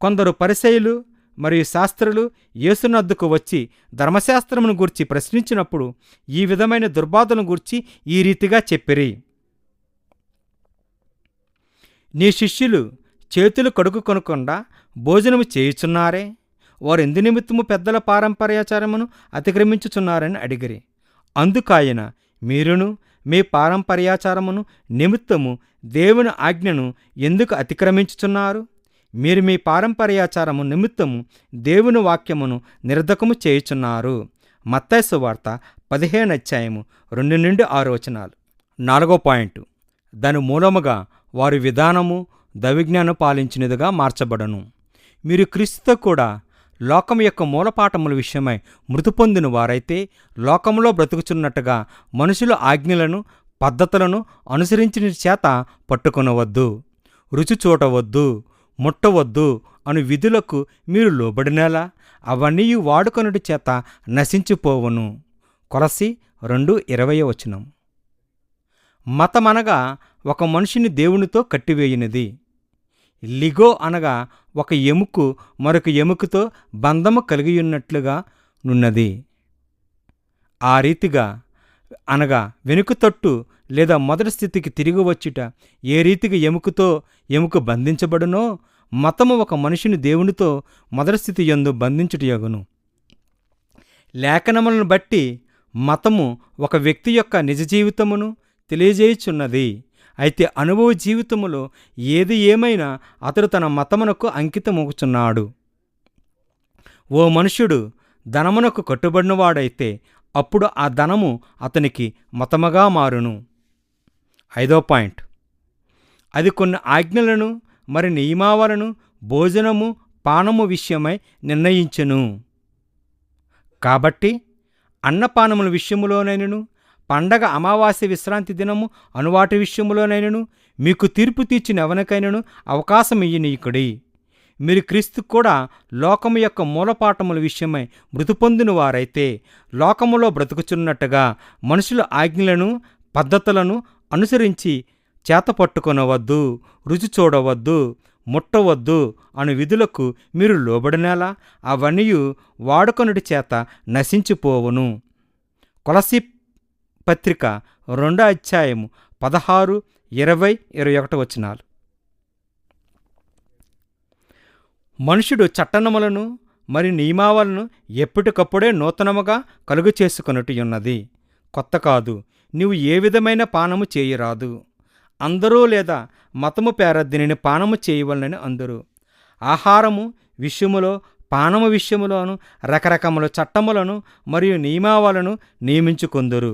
కొందరు పరిసయ్యులు మరియు శాస్త్రులు యేసునద్దకు వచ్చి ధర్మశాస్త్రమును గూర్చి ప్రశ్నించినప్పుడు ఈ విధమైన దుర్బాధను గూర్చి ఈ రీతిగా చెప్పిరి. నీ శిష్యులు చేతులు కడుక్కొనకుండా భోజనము చేయుచున్నారే, వారు ఎందు నిమిత్తము పెద్దల పారంపర్యాచారమును అతిక్రమించుచున్నారని అడిగిరి. అందుకాయన మీరును మీ పారంపర్యాచారమును నిమిత్తము దేవుని ఆజ్ఞను ఎందుకు అతిక్రమించుచున్నారు? మీరు మీ పారంపర్యాచారము నిమిత్తము దేవుని వాక్యమును నిర్ధకము చేయుచున్నారు. మత్తయి సువార్త 15:2-6 వచనాలు. 4వ పాయింట్, దాని మూలముగా వారి విధానము దవిజ్ఞానం పాలించినదిగా మార్చబడను. మీరు క్రీస్తుతో కూడా లోకం యొక్క మూలపాఠముల విషయమై మృతి పొందిన వారైతే లోకంలో బ్రతుకుచున్నట్టుగా మనుషుల ఆజ్ఞలను పద్ధతులను అనుసరించిన చేత పట్టుకొనవద్దు, రుచి చూడవద్దు, ముట్టవద్దు అను విధులకు మీరు లోబడినేలా అవన్నీ వాడుకొనుటి చేత నశించిపోవును. కొలస్సీ 2:20. మతమనగా ఒక మనిషిని దేవునితో కట్టివేయినది. లిగో అనగా ఒక ఎముకు మరొక ఎముకతో బంధము కలిగియున్నట్లుగా నున్నది. ఆ రీతిగా అనగా వెనుకతట్టు లేదా మొదటి స్థితికి తిరిగి వచ్చుట ఏ రీతిగా ఎముకతో ఎముక బంధించబడునో మతము ఒక మనిషిని దేవునితో మొదటి స్థితి యందు బంధించుటయగును. లేఖనములను బట్టి మతము ఒక వ్యక్తి యొక్క నిజ జీవితమును తెలియజేయుచున్నది. అయితే అనుభవ జీవితములో ఏది ఏమైనా అతడు తన మతమునకు అంకితమవుచున్నాడు. ఓ మనుష్యుడు ధనమునకు కట్టుబడినవాడైతే అప్పుడు ఆ ధనము అతనికి మతముగా మారును. 5. అది కొన్ని ఆజ్ఞలను మరి నియమావలను భోజనము పానము విషయమై నిర్ణయించెను. కాబట్టి అన్నపానముల విషయములోనైనను పండగ అమావాస్య విశ్రాంతి దినము అనువాటి విషయములోనైనను మీకు తీర్పు తీర్చిన ఎవరికైనను అవకాశం ఇయ్యనీయుకుడి. మీరు క్రీస్తు కూడా లోకము యొక్క మూలపాఠముల విషయమై మృతి పొందిన వారైతే లోకములో బ్రతుకుచున్నట్టుగా మనుషుల ఆజ్ఞలను పద్ధతులను అనుసరించి చేతపట్టుకొనవద్దు, రుచి చూడవద్దు, ముట్టవద్దు అను విధులకు మీరు లోబడినేలా అవన్నీ వాడుకొనుడి చేత నశించిపోవును. కొలస్సీ పత్రిక 2:16, 20, 21. మనుషుడు చట్టనములను మరి నియమావలను ఎప్పటికప్పుడే నూతనముగా కలుగు చేసుకొనుటియున్నది, కొత్త కాదు. నీవు ఏ విధమైన పానము చేయరాదు. అందరూ లేదా మతము పేర దీనిని పానము చేయవలనని అందరూ. ఆహారము విషయములో పానము విషయములోను రకరకముల చట్టములను మరియు నియమావలను నియమించుకొందురు.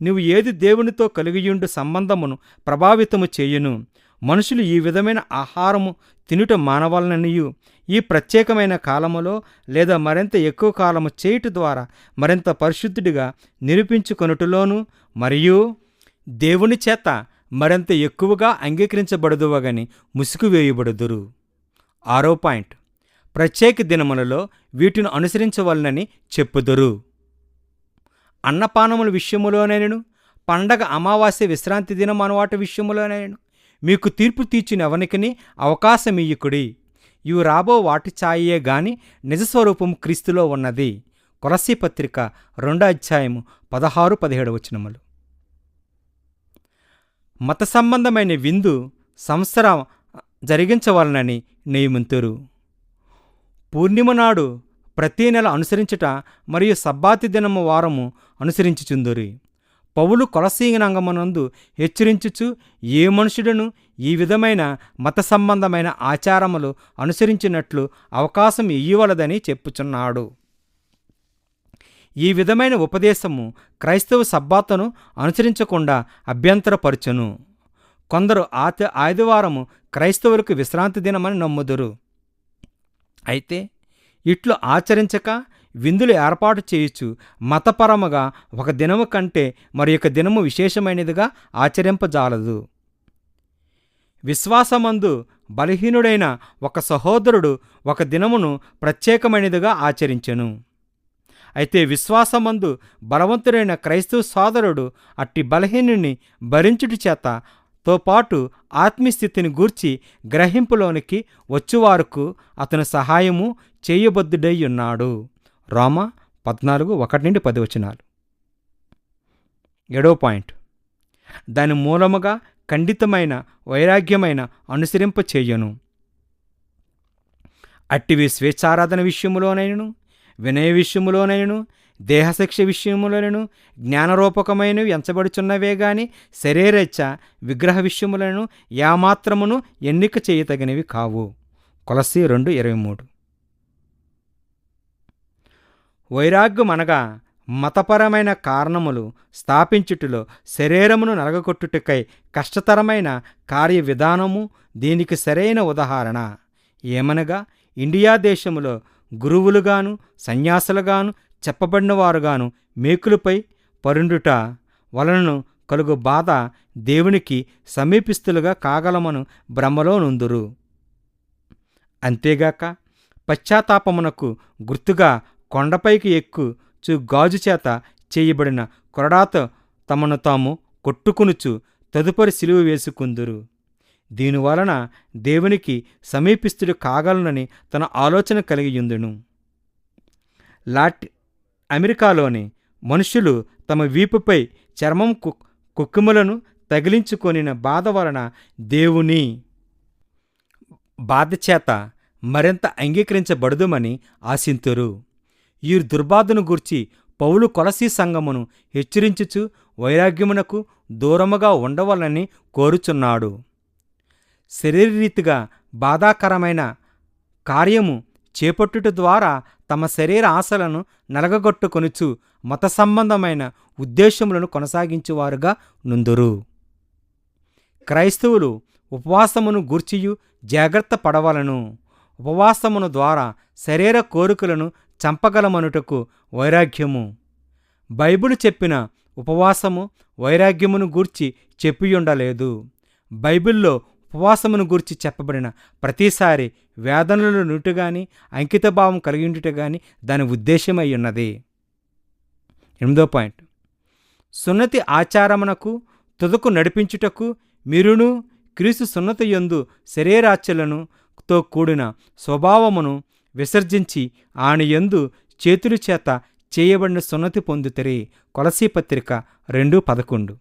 నువ్వు ఏది దేవునితో కలిగియుండు సంబంధమును ప్రభావితము చేయును. మనుషులు ఈ విధమైన ఆహారము తినుట మానవాలననియు ఈ ప్రత్యేకమైన కాలములో లేదా మరింత ఎక్కువ కాలము చేయుట ద్వారా మరింత పరిశుద్ధుడిగా నిరూపించుకొనుటలోను మరియు దేవుని చేత మరింత ఎక్కువగా అంగీకరించబడదువగని ముసుగు వేయబడుదురు. 6. ప్రత్యేక దినములలో వీటిని అనుసరించవలనని చెప్పుదురు. అన్నపానముల విషయములోనైనను పండగ అమావాస్య విశ్రాంతి దినం అనువాటి విషయములోనైనను మీకు తీర్పు తీర్చిన ఎవనికిని అవకాశం ఇయ్యుకుడి. ఇవి రాబో వాటి ఛాయే గాని నిజస్వరూపం క్రీస్తులో ఉన్నది. కొలస్సీ పత్రిక 2:16-17. మత సంబంధమైన విందు సంవత్సరం జరిగించవలనని నియమింతురు. పూర్ణిమ నాడు ప్రతి నెల అనుసరించుట మరియు సబ్బాతి దినము వారము అనుసరించుచుందురి. పౌలు కొలసీనంగమునందు హెచ్చరించుచు ఏ మనుషుడను ఈ విధమైన మత సంబంధమైన ఆచారములు అనుసరించినట్లు అవకాశం ఇయ్యవలదని చెప్పుచున్నాడు. ఈ విధమైన ఉపదేశము క్రైస్తవ సబ్బాతును అనుసరించకుండా అభ్యంతరపరచును. కొందరు ఆదివారము క్రైస్తవులకు విశ్రాంతి దినమని నమ్ముదురు. అయితే ఇట్లు ఆచరించక విందులు ఏర్పాటు చేయుచు మతపరముగా ఒక దినము కంటే మరి ఒక దినము విశేషమైనదిగా ఆచరింపజాలదు. విశ్వాసమందు బలహీనుడైన ఒక సహోదరుడు ఒక దినమును ప్రత్యేకమైనదిగా ఆచరించెను. అయితే విశ్వాసమందు బలవంతుడైన క్రైస్తవ సోదరుడు అట్టి బలహీనుని భరించుటి చేత తో పాటు ఆత్మీయస్థితిని గూర్చి గ్రహింపులోనికి వచ్చువారుకు అతను సహాయము చేయబద్దుడై ఉన్నాడు. రోమా 14:1-10. 7. దాని మూలముగా ఖండితమైన వైరాగ్యమైన అనుసరింప చేయను. అట్టివి స్వేచ్ఛారాధన విషయములోనైనను వినయ విషయములోనైనను దేహశిక్ష విషయములను జ్ఞానరూపకమైనవి ఎంచబడుచున్నవే గాని శరీరేచ్ఛ విగ్రహ విషయములను యామాత్రమును ఎన్నిక చేయతగినవి కావు. కొలస్సీ 2:23. వైరాగ్యం అనగా మతపరమైన కారణములు స్థాపించుటలో శరీరమును నలగగొట్టుటకై కష్టతరమైన కార్య విధానము దీనికి సరైన ఉదాహరణ. ఏమనగా ఇండియా దేశములో గురువులుగాను సన్యాసులుగాను చెప్పబడిన వారుగాను మేకులపై పరుండుట వలనను కలుగు బాధ దేవునికి సమీపిస్తులుగా కాగలమను భ్రమలో నుందురు. అంతేగాక పశ్చాత్తాపమునకు గుర్తుగా కొండపైకి ఎక్కుచు గాజు చేత చేయబడిన కొరడాతో తమను తాము కొట్టుకునుచు తదుపరి సిలువ వేసుకుందురు. దీనివలన దేవునికి సమీపిస్తుడు కాగలనని తన ఆలోచన కలిగియుందును. అమెరికాలోని మనుషులు తమ వీపుపై చర్మం కుక్కుములను తగిలించుకొనిన బాధ వలన దేవుని బాధ చేత మరింత అంగీకరించబడదుమని ఆశింతురు. ఈ దుర్బాధను గూర్చి పౌలు కొలసీ సంఘమును హెచ్చరించుచు వైరాగ్యమునకు దూరముగా ఉండవలని కోరుచున్నాడు. శరీరరీతిగా బాధాకరమైన కార్యము చేపట్టుట ద్వారా తమ శరీర ఆశలను నలగగొట్టుకొనుచు మత సంబంధమైన ఉద్దేశములను కొనసాగించువారుగా నుందురు. క్రైస్తవులు ఉపవాసమును గూర్చియు జాగ్రత్త పడవలను. ఉపవాసమును ద్వారా శరీర కోరికలను చంపగలమనుటకు వైరాగ్యము. బైబిలు చెప్పిన ఉపవాసము వైరాగ్యమును గూర్చి చెప్పియుండలేదు. బైబిల్లో ఉపవాసమును గూర్చి చెప్పబడిన ప్రతిసారి వేదనలు నుండి గాని అంకితభావం కలిగి ఉండుట గాని దాని ఉద్దేశమై ఉన్నది. 8వ పాయింట్, సున్నతి ఆచారమునకు తుదకు నడిపించుటకు మీరును క్రీస్తు సున్నతి యందు శరీరాచలను తో కూడిన స్వభావమును విసర్జించి ఆయన యందు చేతుల చేత చేయబడిన సున్నతి పొందుతరి. కొలసీ పత్రిక 2:11.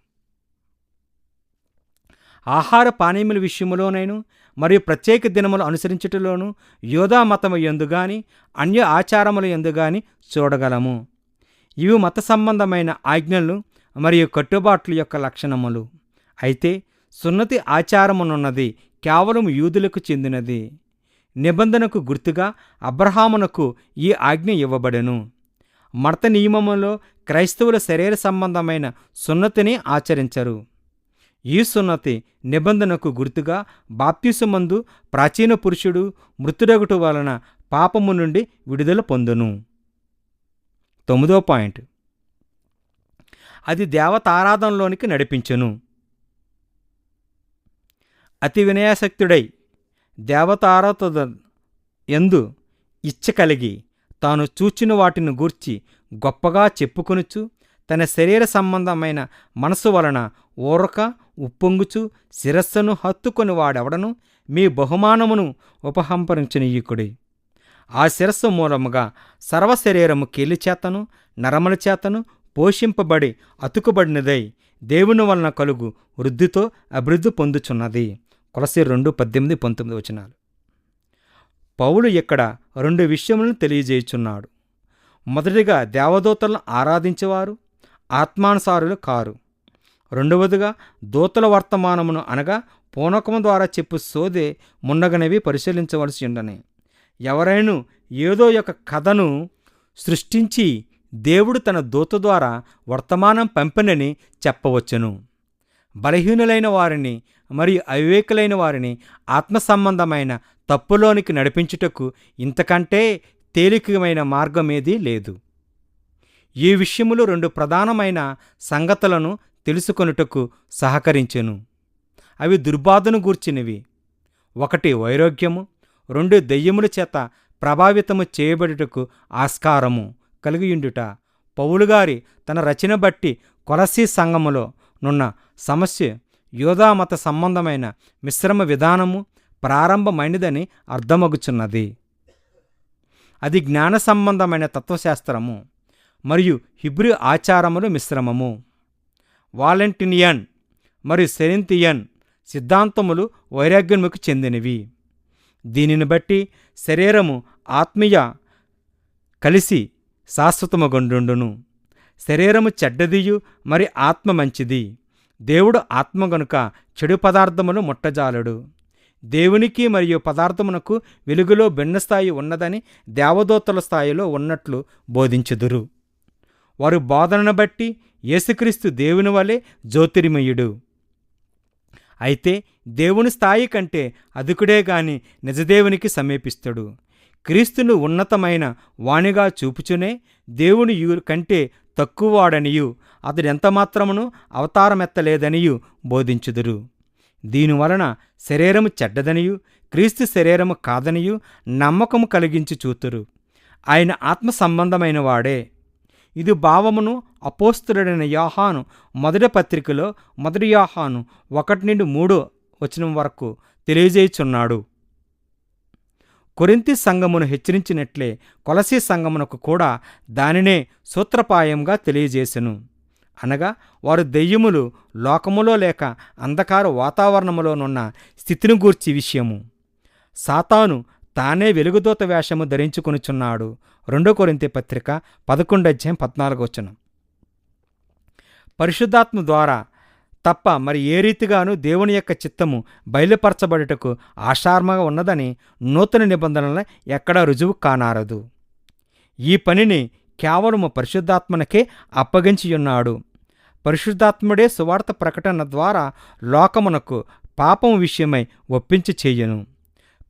ఆహార పానీయముల విషయములోనైను మరియు ప్రత్యేక దినములు అనుసరించుటలోను యోధా మతము యందు గాని అన్య ఆచారముల యందు గాని చూడగలము. ఇవి మత సంబంధమైన ఆజ్ఞలు మరియు కట్టుబాట్ల యొక్క లక్షణములు. అయితే సున్నతి ఆచారమునున్నది కేవలం యూదులకు చెందినది. నిబంధనకు గుర్తుగా అబ్రహామునకు ఈ ఆజ్ఞ ఇవ్వబడెను. మత నియమములో క్రైస్తవుల శరీర సంబంధమైన సున్నతిని ఆచరించరు. ఈ సున్నతి నిబంధనకు గుర్తుగా బాప్తిసమందు ప్రాచీన పురుషుడు మృతుడగుట వలన పాపము నుండి విడుదల పొందును. 9వ పాయింట్, అది దేవతారాధనలోనికి నడిపించును. అతి వినయాసక్తుడై దేవతారాధన యందు ఇచ్చ కలిగి తాను చూచిన వాటిని గూర్చి గొప్పగా చెప్పుకొనుచు తన శరీర సంబంధమైన మనసు వలన ఊరక ఉప్పొంగుచు శిరస్సును హత్తుకొని వాడెవడను మీ బహుమానమును ఉపహంపరించనీయుకుడి. ఆ శిరస్సు మూలముగా సర్వశరీరము కీలి చేతను నరముల చేతను పోషింపబడి అతుకుబడినదై దేవుని వలన కలుగు వృద్ధితో అభివృద్ధి పొందుచున్నది. కొలసీ 2:18-19. పౌలు ఇక్కడ 2 విషయములను తెలియజేయుచున్నాడు. మొదటిగా దేవదూతలను ఆరాధించేవారు ఆత్మానుసారులు కారు. రెండవదిగా దూతల వర్తమానమును అనగా పూనకము ద్వారా చెప్పు సోదే మున్నగనవి పరిశీలించవలసి ఉండని. ఎవరైనా ఏదో ఒక కథను సృష్టించి దేవుడు తన దూత ద్వారా వర్తమానం పంపినని చెప్పవచ్చును. బలహీనులైన వారిని మరియు అవివేకులైన వారిని ఆత్మ సంబంధమైన తప్పులోనికి నడిపించుటకు ఇంతకంటే తేలికమైన మార్గమేదీ లేదు. ఈ విషయములు 2 ప్రధానమైన సంగతులను తెలుసుకొనుటకు సహకరించెను. అవి దుర్బాధను గూర్చినవి. 1 వైరాగ్యము, 2 దెయ్యముల చేత ప్రభావితము చేయబడుటకు ఆస్కారము కలిగియుండుట. పౌలుగారి తన రచన బట్టి కొలసీ సంఘములో నున్న సమస్య యోధామత సంబంధమైన మిశ్రమ విధానము ప్రారంభమైనదని అర్థమగుచున్నది. అది జ్ఞాన సంబంధమైన తత్వశాస్త్రము మరియు హిబ్రూ ఆచారముల మిశ్రమము. వాలెంటినియన్ మరియు సెరింతియన్ సిద్ధాంతములు వైరాగ్యముకు చెందినవి. దీనిని బట్టి శరీరము ఆత్మీయ కలిసి శాశ్వతముగొండును. శరీరము చెడ్డదియు మరి ఆత్మ మంచిది. దేవుడు ఆత్మ గనుక చెడు పదార్థములు ముట్టజాలడు. దేవునికి మరియు పదార్థమునకు వెలుగులో భిన్న స్థాయి ఉన్నదని దేవదూతల స్థాయిలో ఉన్నట్లు బోధించుదురు. వారి బోధనను బట్టి యేసుక్రీస్తు దేవుని వలె జ్యోతిర్మయుడు. అయితే దేవుని స్థాయి కంటే అధికుడే గాని నిజదేవునికి సమీపిస్తాడు. క్రీస్తును ఉన్నతమైన వానిగా చూపుచునే దేవుని కంటే తక్కువవాడనియు అతడు ఎంతమాత్రమును అవతారమెత్తలేదనియు బోధించుదురు. దీనివలన శరీరము చెడ్డదనియు క్రీస్తు శరీరము కాదనియు నమ్మకము కలిగించి చూతురు. ఆయన ఆత్మ సంబంధమైన వాడే. ఇది భావమును అపోస్తలుడైన యోహాను మొదటి పత్రికలో 1 యోహాను 1-3 వచనం వరకు తెలియజేయుచున్నాడు. కొరింథీ సంఘమును హెచ్చరించినట్లే కొలసీ సంఘమునకు కూడా దానినే సూత్రపాయంగా తెలియజేసెను. అనగా వారు దెయ్యములు లోకములో లేక అంధకార వాతావరణములోనున్న స్థితిని గూర్చి విషయము. సాతాను తానే వెలుగుదూత వేషము ధరించుకొనుచున్నాడు. 2 కొరింథీ పత్రిక 11:14. పరిశుద్ధాత్మ ద్వారా తప్ప మరి ఏ రీతిగానూ దేవుని యొక్క చిత్తము బయలుపరచబడుటకు ఆషార్మగా ఉన్నదని నూతన నిబంధనల ఎక్కడా రుజువు కానారదు. ఈ పనిని కేవలము పరిశుద్ధాత్మనకే అప్పగించియున్నాడు. పరిశుద్ధాత్ముడే సువార్త ప్రకటన ద్వారా లోకమునకు పాపం విషయమై ఒప్పించి చెయ్యను.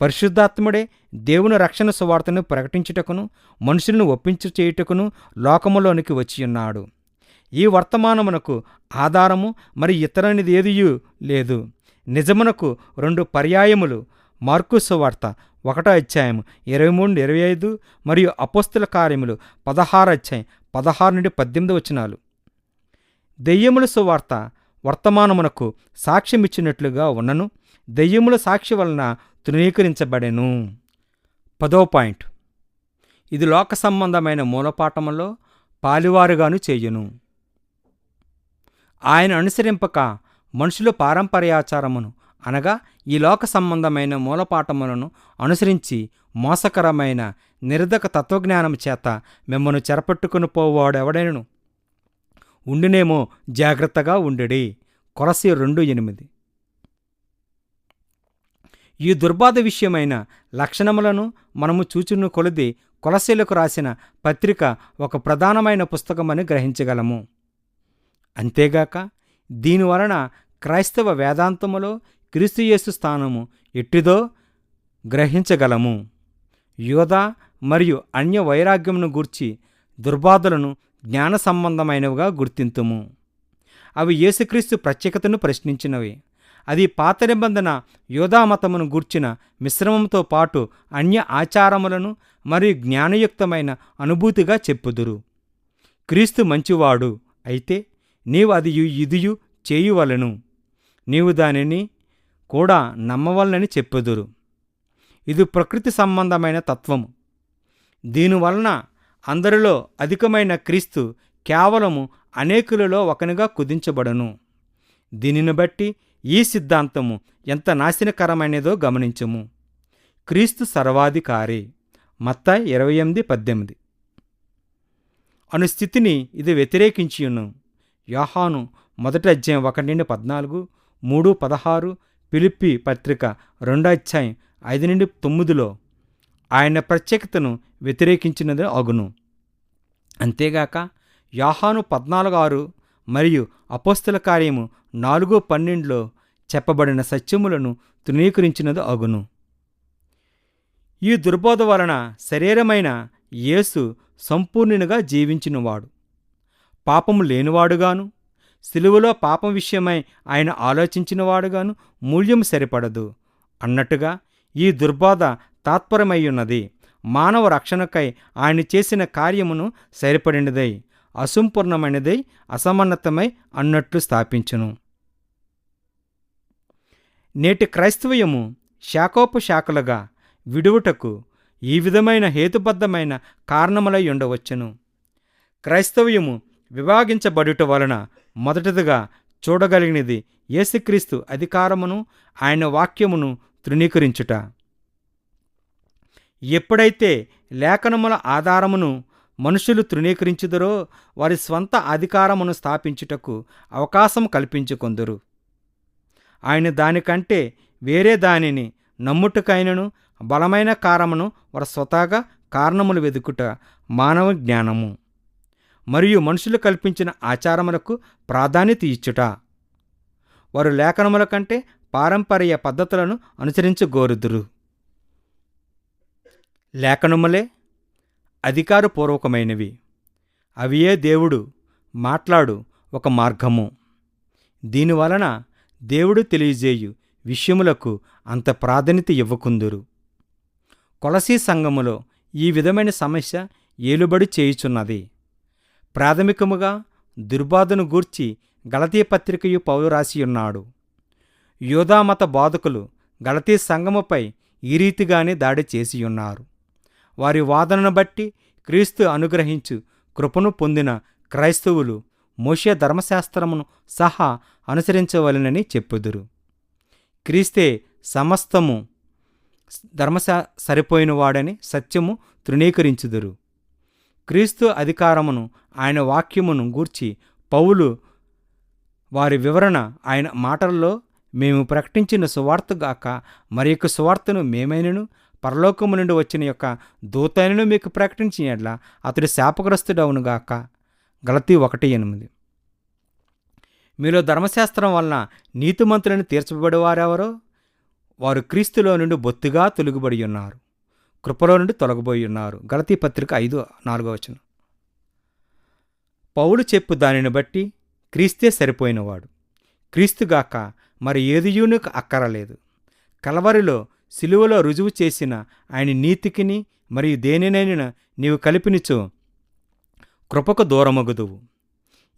పరిశుద్ధాత్ముడే దేవుని రక్షణ సువార్తను ప్రకటించుటకును మనుషులను ఒప్పించి చేయుటకును లోకములోనికి వచ్చియున్నాడు. ఈ వర్తమానమునకు ఆధారము మరి ఇతరనిది ఏదియూ లేదు. నిజమునకు 2 పర్యాయములు మార్కు సువార్త 1:23-25 మరియు అపోస్తల కార్యములు 16:16-18 వచనాలు. దెయ్యముల సువార్త వర్తమానమునకు సాక్ష్యమిచ్చినట్లుగా ఉన్నను దెయ్యముల సాక్షి వలన తృణీకరించబడెను. 10వ పాయింట్. ఇది లోక సంబంధమైన మూలపాఠములో పాలివారుగాను చేయును. ఆయన అనుసరింపక మనుషుల పారంపర్యాచారమును అనగా ఈ లోక సంబంధమైన మూలపాఠములను అనుసరించి మోసకరమైన నిరర్ధక తత్వజ్ఞానము చేత మిమ్మను చెరపట్టుకుని పోవాడెవడైనను ఉండునేమో జాగ్రత్తగా ఉండుడి. కొలసీ 2:8. ఈ దుర్బాధ విషయమైన లక్షణములను మనము చూచును కొలది కొలసీలకు రాసిన పత్రిక ఒక ప్రధానమైన పుస్తకమని గ్రహించగలము. అంతేగాక దీనివలన క్రైస్తవ వేదాంతములో క్రీస్తుయేసు స్థానము ఎట్టిదో గ్రహించగలము. యూదా మరియు అన్య వైరాగ్యమును గూర్చి దుర్బాధలను జ్ఞాన సంబంధమైనవిగా గుర్తింతుము. అవి యేసుక్రీస్తు ప్రత్యేకతను ప్రశ్నించినవి. అది పాత నిబంధన యూదామతమును గూర్చిన మిశ్రమంతో పాటు అన్య ఆచారములను మరియు జ్ఞానయుక్తమైన అనుభూతిగా చెప్పుదురు. క్రీస్తు మంచివాడు అయితే నీవు అది ఇదియు చేయువలెను, నీవు దానిని కూడా నమ్మవలనని చెప్పుదురు. ఇది ప్రకృతి సంబంధమైన తత్వము. దీనివలన అందరిలో అధికమైన క్రీస్తు కేవలము అనేకులలో ఒకనిగా కుదించబడను. దీనిని బట్టి ఈ సిద్ధాంతము ఎంత నాశనకరమైనదో గమనించము. క్రీస్తు సర్వాధికారి మత్తయి 28:18 అను స్థితిని ఇది వ్యతిరేకించియును. యోహాను 1:1-14, 3:16, ఫిలిప్పీ పత్రిక 2:5-9 ఆయన ప్రత్యేకతను వ్యతిరేకించినది అగును. అంతేగాక యోహాను 14:6 మరియు అపోస్తల కార్యము 4:12 చెప్పబడిన సత్యములను తృణీకరించినది అగును. ఈ దుర్బోధ వలన శరీరమైన యేసు సంపూర్ణునిగా జీవించినవాడు, పాపము లేనివాడుగాను, సిలువలో పాపం విషయమై ఆయన ఆలోచించినవాడుగాను మూల్యము సరిపడదు అన్నట్టుగా ఈ దుర్బోధ తాత్పర్యమయ్యున్నది. మానవ రక్షణకై ఆయన చేసిన కార్యమును సరిపడినదై అసంపూర్ణమైనదై అసమన్నతమై అన్నట్లు స్థాపించును. నేటి క్రైస్తవ్యము శాఖోపశాఖలుగా విడువుటకు ఈ విధమైన హేతుబద్ధమైన కారణములై ఉండవచ్చును. క్రైస్తవ్యము విభాగించబడుట వలన మొదటిదిగా చూడగలిగినది యేసుక్రీస్తు అధికారమును ఆయన వాక్యమును తృణీకరించుట. ఎప్పుడైతే లేఖనముల ఆధారమును మనుషులు తృణీకరించుదరో వారి స్వంత అధికారమును స్థాపించుటకు అవకాశం కల్పించుకొందురు. ఆయన దానికంటే వేరే దానిని నమ్ముటకైనను బలమైన కారణమును వారి స్వతహాగా కారణములు వెదుకుట మానవ జ్ఞానము. మరియు మనుషులు కల్పించిన ఆచారములకు ప్రాధాన్యత ఇచ్చుట. వారు లేఖనముల కంటే పారంపర్య పద్ధతులను అనుసరించగోరుదురు. లేఖనములే అధికారపూర్వకమైనవి. అవియే దేవుడు మాట్లాడు ఒక మార్గము. దీనివలన దేవుడు తెలియజేయు విషయములకు అంత ప్రాధాన్యత ఇవ్వకుందురు. కొలసీ సంఘములో ఈ విధమైన సమస్య ఏలుబడి చేయుచున్నది. ప్రాథమికముగా దుర్బాధను గూర్చి గలతీ పత్రికయు పౌలు రాసియున్నాడు. యూదామత బోధకులు గలతీ సంఘముపై ఈ రీతిగానే దాడి చేసియున్నారు. వారి వాదనను బట్టి క్రీస్తు అనుగ్రహించు కృపను పొందిన క్రైస్తవులు మోషే ధర్మశాస్త్రమును సహా అనుసరించవలెనని చెప్పుదురు. క్రీస్తే సమస్తము సరిపోయినవాడని సత్యము తృణీకరించుదురు. క్రీస్తు అధికారమును ఆయన వాక్యమును గూర్చి పౌలు వారి వివరణ ఆయన మాటల్లో, మేము ప్రకటించిన సువార్తగాక మరి యొక్క సువార్తను మేమైనను పరలోకము నుండి వచ్చిన యొక్క దూతైనను మీకు ప్రకటించిన యెడల అతడు శాపగ్రస్తుడవునుగాక. గలతీ 1:8. మీలో ధర్మశాస్త్రం వలన నీతిమంతులను తీర్చబడేవారెవరో వారు క్రీస్తులో నుండి బొత్తిగా తొలగిబడి ఉన్నారు, కృపలో నుండి తొలగబోయి ఉన్నారు. గలతీ పత్రిక 5:4. పౌలు చెప్పు దానిని బట్టి క్రీస్తే సరిపోయినవాడు. క్రీస్తుగాక మరి ఏదియూను అక్కరలేదు. కలవరిలో సిలువలో రుజువు చేసిన ఆయన నీతికిని మరియు దేనినైనా నీవు కలిపినిచో కృపకు దూరమగుదువు.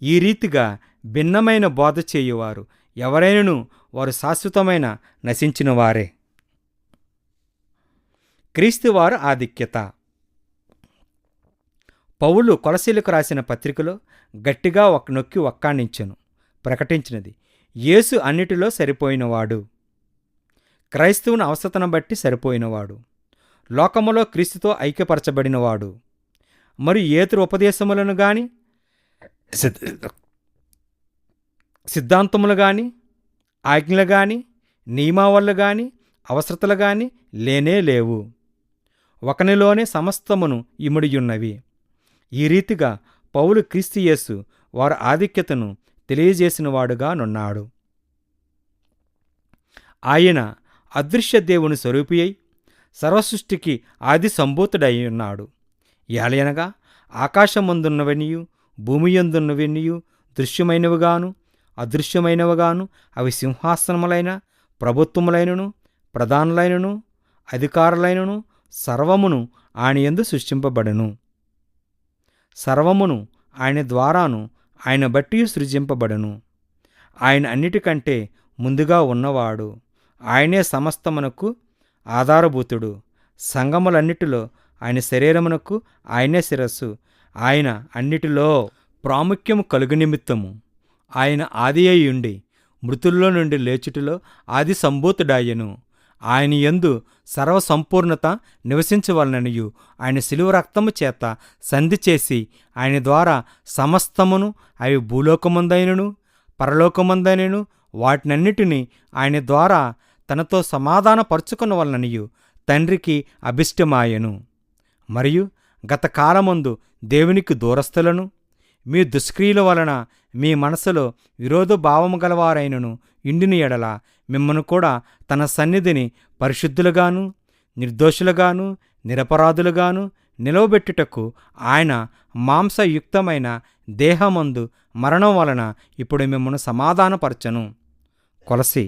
ఈ రీతిగా భిన్నమైన బోధ చేయువారు ఎవరైనను వారు శాశ్వతమైన నశించిన వారే. క్రీస్తువారు ఆధిక్యత. పౌలు కొలసీలకు రాసిన పత్రికలో గట్టిగా నొక్కి వక్కాణించెను ప్రకటించినది యేసు అన్నిటిలో సరిపోయినవాడు, క్రైస్తవుని అవసరతను బట్టి సరిపోయినవాడు, లోకములో క్రీస్తుతో ఐక్యపరచబడినవాడు, మరియు ఏతర ఉపదేశములను గాని సిద్ధాంతములు గాని ఆజ్ఞలు గాని నియమావళులు గాని అవసరతలు గాని లేనే లేవు. ఒకనిలోనే సమస్తమును ఇముడియున్నవి. ఈ రీతిగా పౌలు క్రీస్తు యేసు వారి ఆధిక్యతను తెలియజేసినవాడుగా నున్నాడు. ఆయన అదృశ్య దేవుని స్వరూపి అయి సర్వసృష్టికి ఆది సంభూతుడై ఉన్నాడు. ఏలయనగా ఆకాశమందున్నవనియు భూమియందున్నవనియు దృశ్యమైనవిగాను అదృశ్యమైనవిగాను అవి సింహాసనములైన ప్రభుత్వములైనను ప్రధానులైనను అధికారులైనను సర్వమును ఆయన యందు సృష్టింపబడెను. సర్వమును ఆయన ద్వారాను ఆయన బట్టి సృజింపబడెను. ఆయన అన్నిటికంటే ముందుగా ఉన్నవాడు. ఆయనే సమస్తమునకు ఆధారభూతుడు. సంగములన్నిటిలో ఆయన శరీరమునకు ఆయనే శిరస్సు. ఆయన అన్నిటిలో ప్రాముఖ్యము కలుగు నిమిత్తము ఆయన ఆది అయి ఉండి మృతుల్లో నుండి లేచుటలో ఆది సంభూతుడాయెను. ఆయన యందు సర్వసంపూర్ణత నివసించవలననియు ఆయన శిలువ రక్తము చేత సంధి చేసి ఆయన ద్వారా సమస్తమును అవి భూలోకమందైనను పరలోకమందైనను వాటినన్నిటినీ ఆయన ద్వారా తనతో సమాధానపరుచుకునవలననియు తండ్రికి అభిష్టమాయెను. మరియు గత కాలమందు దేవునికి దూరస్థులను మీ దుష్క్రియల వలన మీ మనసులో విరోధ భావము గలవారైనను ఇండిని ఎడల మిమ్మను కూడా తన సన్నిధిని పరిశుద్ధులుగాను నిర్దోషులుగాను నిరపరాధులుగాను నిలవబెట్టుటకు ఆయన మాంసయుక్తమైన దేహమందు మరణం వలన ఇప్పుడు మిమ్మను సమాధానపరచను. కొలసీ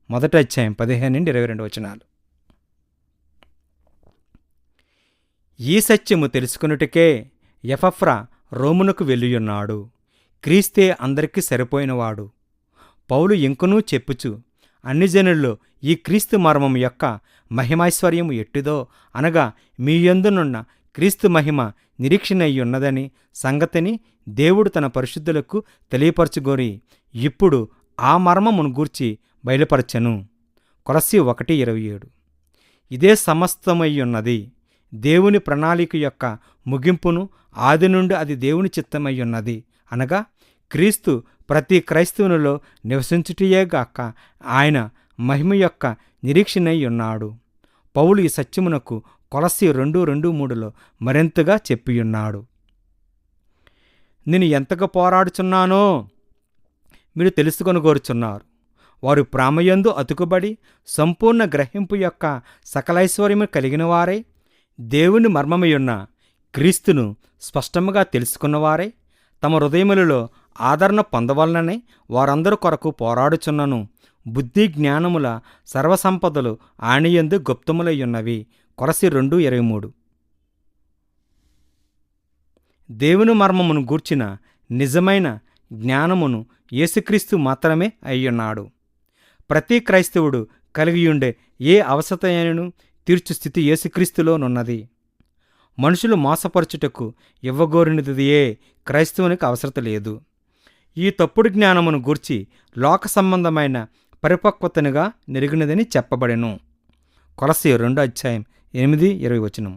1:15-22. ఈ సత్యము తెలుసుకొనుటకే ఎపఫ్రా రోమునకు వెళ్ళియున్నాడు. క్రీస్తే అందరికీ సరిపోయినవాడు. పౌలు ఇంకనూ చెప్పుచు అన్ని జనుల్లో ఈ క్రీస్తు మర్మం యొక్క మహిమైశ్వర్యము ఎట్టిదో అనగా మీ యందునున్న క్రీస్తు మహిమ నిరీక్షణయ్యున్నదని సంగతిని దేవుడు తన పరిశుద్ధులకు తెలియపరచుగోరి ఇప్పుడు ఆ మర్మమును గూర్చి బయలుపరచెను. కొలసీ 1:27. ఇదే సమస్తమయ్యున్నది. దేవుని ప్రణాళిక యొక్క ముగింపును ఆది నుండి అది దేవుని చిత్తమయ్యున్నది. అనగా క్రీస్తు ప్రతి క్రైస్తవునిలో నివసించుటయేగాక ఆయన మహిమ యొక్క నిరీక్షణై ఉన్నాడు. పౌలు ఈ సత్యమునకు కొలసీ 2:2-3 మరింతగా చెప్పియున్నాడు. నేను ఎంతగా పోరాడుచున్నానో మీరు తెలుసుకొని కోరుచున్నారు. వారు ప్రేమయందు అతుకుబడి సంపూర్ణ గ్రహింపు యొక్క సకలైశ్వర్యము కలిగిన వారై దేవుని మర్మమయున్న క్రీస్తును స్పష్టముగా తెలుసుకున్నవారై తమ హృదయములలో ఆదరణ పొందవలనని వారందరి కొరకు పోరాడుచున్నను. బుద్ధి జ్ఞానముల సర్వసంపదలు ఆయనయందు గుప్తములై ఉన్నవి. కొలస్సీ 2:23. దేవుని మర్మమును గూర్చిన నిజమైన జ్ఞానమును యేసుక్రీస్తు మాత్రమే అయ్యున్నాడు. ప్రతి క్రైస్తవుడు కలిగియుండే ఏ అవసరతయైనను తీర్చు స్థితి యేసుక్రీస్తులోనున్నది. మనుషులు మోసపరచుటకు ఇవ్వగోరినదియే క్రైస్తవునికి అవసరత లేదు. ఈ తప్పుడు జ్ఞానమును గూర్చి లోక సంబంధమైన పరిపక్వతనుగా నెరిగినదని చెప్పబడెను. కొలస్సీ 2:8-20.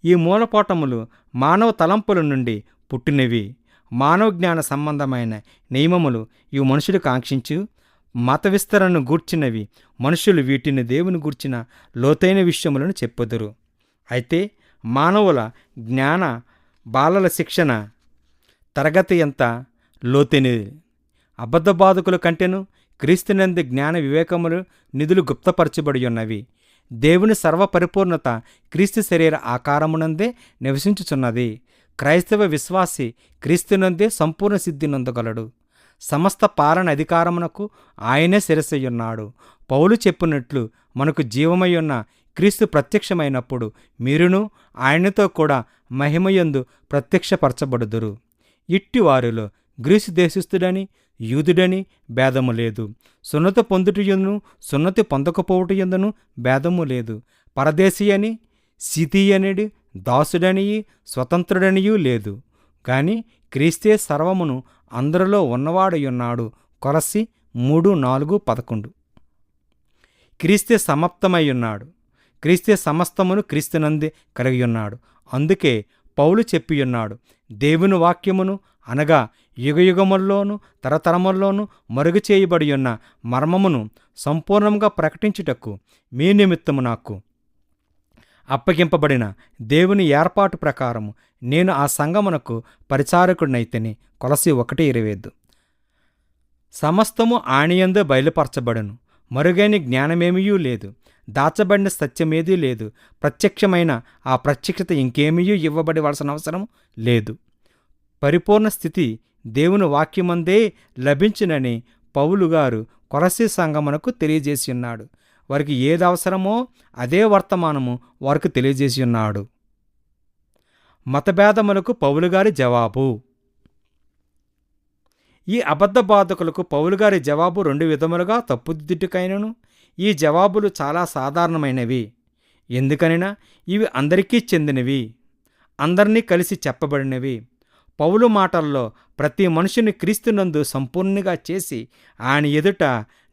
ఈ మూలపాఠములు మానవ తలంపుల నుండి పుట్టినవి. మానవ జ్ఞాన సంబంధమైన నియమములు ఇవి మనుషులు కాంక్షించు మత విస్తరణను గూర్చినవి. మనుషులు వీటిని దేవుని గూర్చిన లోతైన విషయములను చెప్పుదురు. అయితే మానవుల జ్ఞాన బాలల శిక్షణ తరగతి ఎంత లోతైనది. అబద్ధ బాధకుల కంటెను క్రీస్తునందు జ్ఞాన వివేకములు నిధులు గుప్తపరచబడి ఉన్నవి. దేవుని సర్వపరిపూర్ణత క్రీస్తు శరీర ఆకారమునందే నివసించుచున్నది. క్రైస్తవ విశ్వాసి క్రీస్తునందే సంపూర్ణ సిద్ధి నొందగలడు. సమస్త పాలన అధికారమునకు ఆయనే శిరస్సయ్యున్నాడు. పౌలు చెప్పినట్లు మనకు జీవమయ్యున్న క్రీస్తు ప్రత్యక్షమైనప్పుడు మీరును ఆయనతో కూడా మహిమయందు ప్రత్యక్షపరచబడుదురు. ఇట్టి వారిలో గ్రీసు దేశస్థుడని యూదుడని భేదము లేదు. సున్నతి పొందుటయందును సున్నతి పొందకపోవటయందును భేదము లేదు. పరదేశీ అని సిథియనుడి దాసుడనియు స్వతంత్రుడనియూ లేదు. గాని క్రీస్తే సర్వమును అందరిలో ఉన్నవాడయున్నాడు. కొలస్సీ 3:4-11. క్రీస్తే సమాప్తమయ్యున్నాడు. క్రీస్తే సమస్తమును క్రీస్తునందే కలిగియున్నాడు. అందుకే పౌలు చెప్పియున్నాడు, దేవుని వాక్యమును అనగా యుగయుగముల్లోనూ తరతరముల్లోనూ మరుగు చేయబడి ఉన్న మర్మమును సంపూర్ణంగా ప్రకటించుటకు మీ నిమిత్తము నాకు అప్పగింపబడిన దేవుని ఏర్పాటు ప్రకారము నేను ఆ సంఘమునకు పరిచారకుడినైతిని. కొలస్సీ 1:25. సమస్తము ఆయనయందే బయలుపరచబడను. మరుగైన జ్ఞానమేమీయూ లేదు. దాచబడిన సత్యమేదీ లేదు. ప్రత్యక్షమైన ఆ ప్రత్యక్షత ఇంకేమీయూ ఇవ్వబడవలసిన అవసరం లేదు. పరిపూర్ణ స్థితి దేవుని వాక్యమందే లభించునని పౌలు గారు కొలస్సీ సంఘమునకు తెలియజేసి ఉన్నాడు. వారికి ఏది అవసరమో అదే వర్తమానము వారికి తెలియజేసి ఉన్నాడు. మతభేదములకు పౌలు గారి జవాబు. ఈ అబద్ధ బాధకులకు పౌలు గారి జవాబు 2 విధములుగా తప్పుదిద్దుటకైనను. ఈ జవాబులు చాలా సాధారణమైనవి. ఎందుకనినా ఇవి అందరికీ చెందినవి, అందరినీ కలిసి చెప్పబడినవి. పౌలు మాటల్లో ప్రతి మనుషుని క్రీస్తునందు సంపూర్ణంగా చేసి ఆయన ఎదుట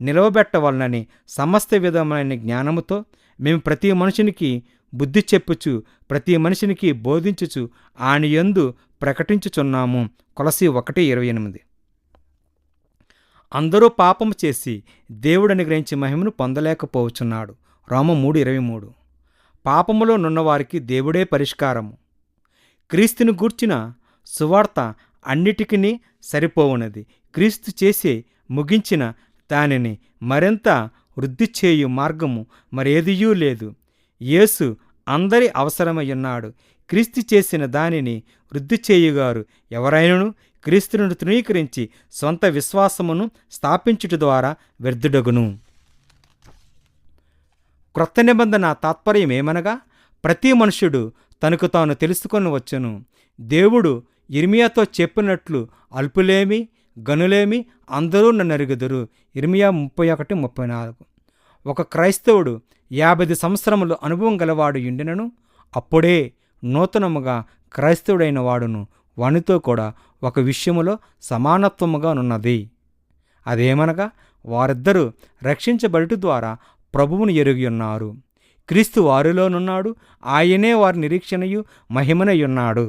నిలవబెట్టవలనని సమస్త విధమైన జ్ఞానముతో మేము ప్రతి మనుషునికి బుద్ధి చెప్పుచు ప్రతి మనిషినికి బోధించుచు ఆయన యందు ప్రకటించుచున్నాము. కొలస్సీ 1:28. అందరూ పాపము చేసి దేవుడు అనుగ్రహించి మహిమను పొందలేకపోవచ్చున్నాడు. రోమ 3:23. పాపములో నున్నవారికి దేవుడే పరిష్కారము. క్రీస్తుని గూర్చిన సువార్త అన్నిటికీ సరిపోవునది. క్రీస్తు చేసే ముగించిన దానిని మరింత వృద్ధి చేయు మార్గము మరేదియూ లేదు. యేసు అందరి అవసరమయ్యున్నాడు. క్రీస్తు చేసిన దానిని వృద్ధి చేయుగారు ఎవరైనను క్రీస్తును తృణీకరించి సొంత విశ్వాసమును స్థాపించుట ద్వారా వ్యర్థుడగును. క్రొత్త నిబంధన తాత్పర్యమేమనగా ప్రతి మనుష్యుడు తనకు తాను తెలుసుకొని వచ్చును. దేవుడు ఇర్మియాతో చెప్పినట్లు అల్పులేమి గనులేమి అందరూ నన్నెరుగుదురు. ఇర్మియా 31:34. ఒక క్రైస్తవుడు 50 సంవత్సరములు అనుభవం గలవాడు యుండినను అప్పుడే నూతనముగా క్రైస్తవుడైన వాడును వానితో కూడా ఒక విషయములో సమానత్వముగానున్నది. అదేమనగా వారిద్దరూ రక్షించబడుట ద్వారా ప్రభువును ఎరిగి ఉన్నారు. క్రీస్తు వారిలోనున్నాడు. ఆయనే వారి నిరీక్షణయు మహిమనయున్నాడు.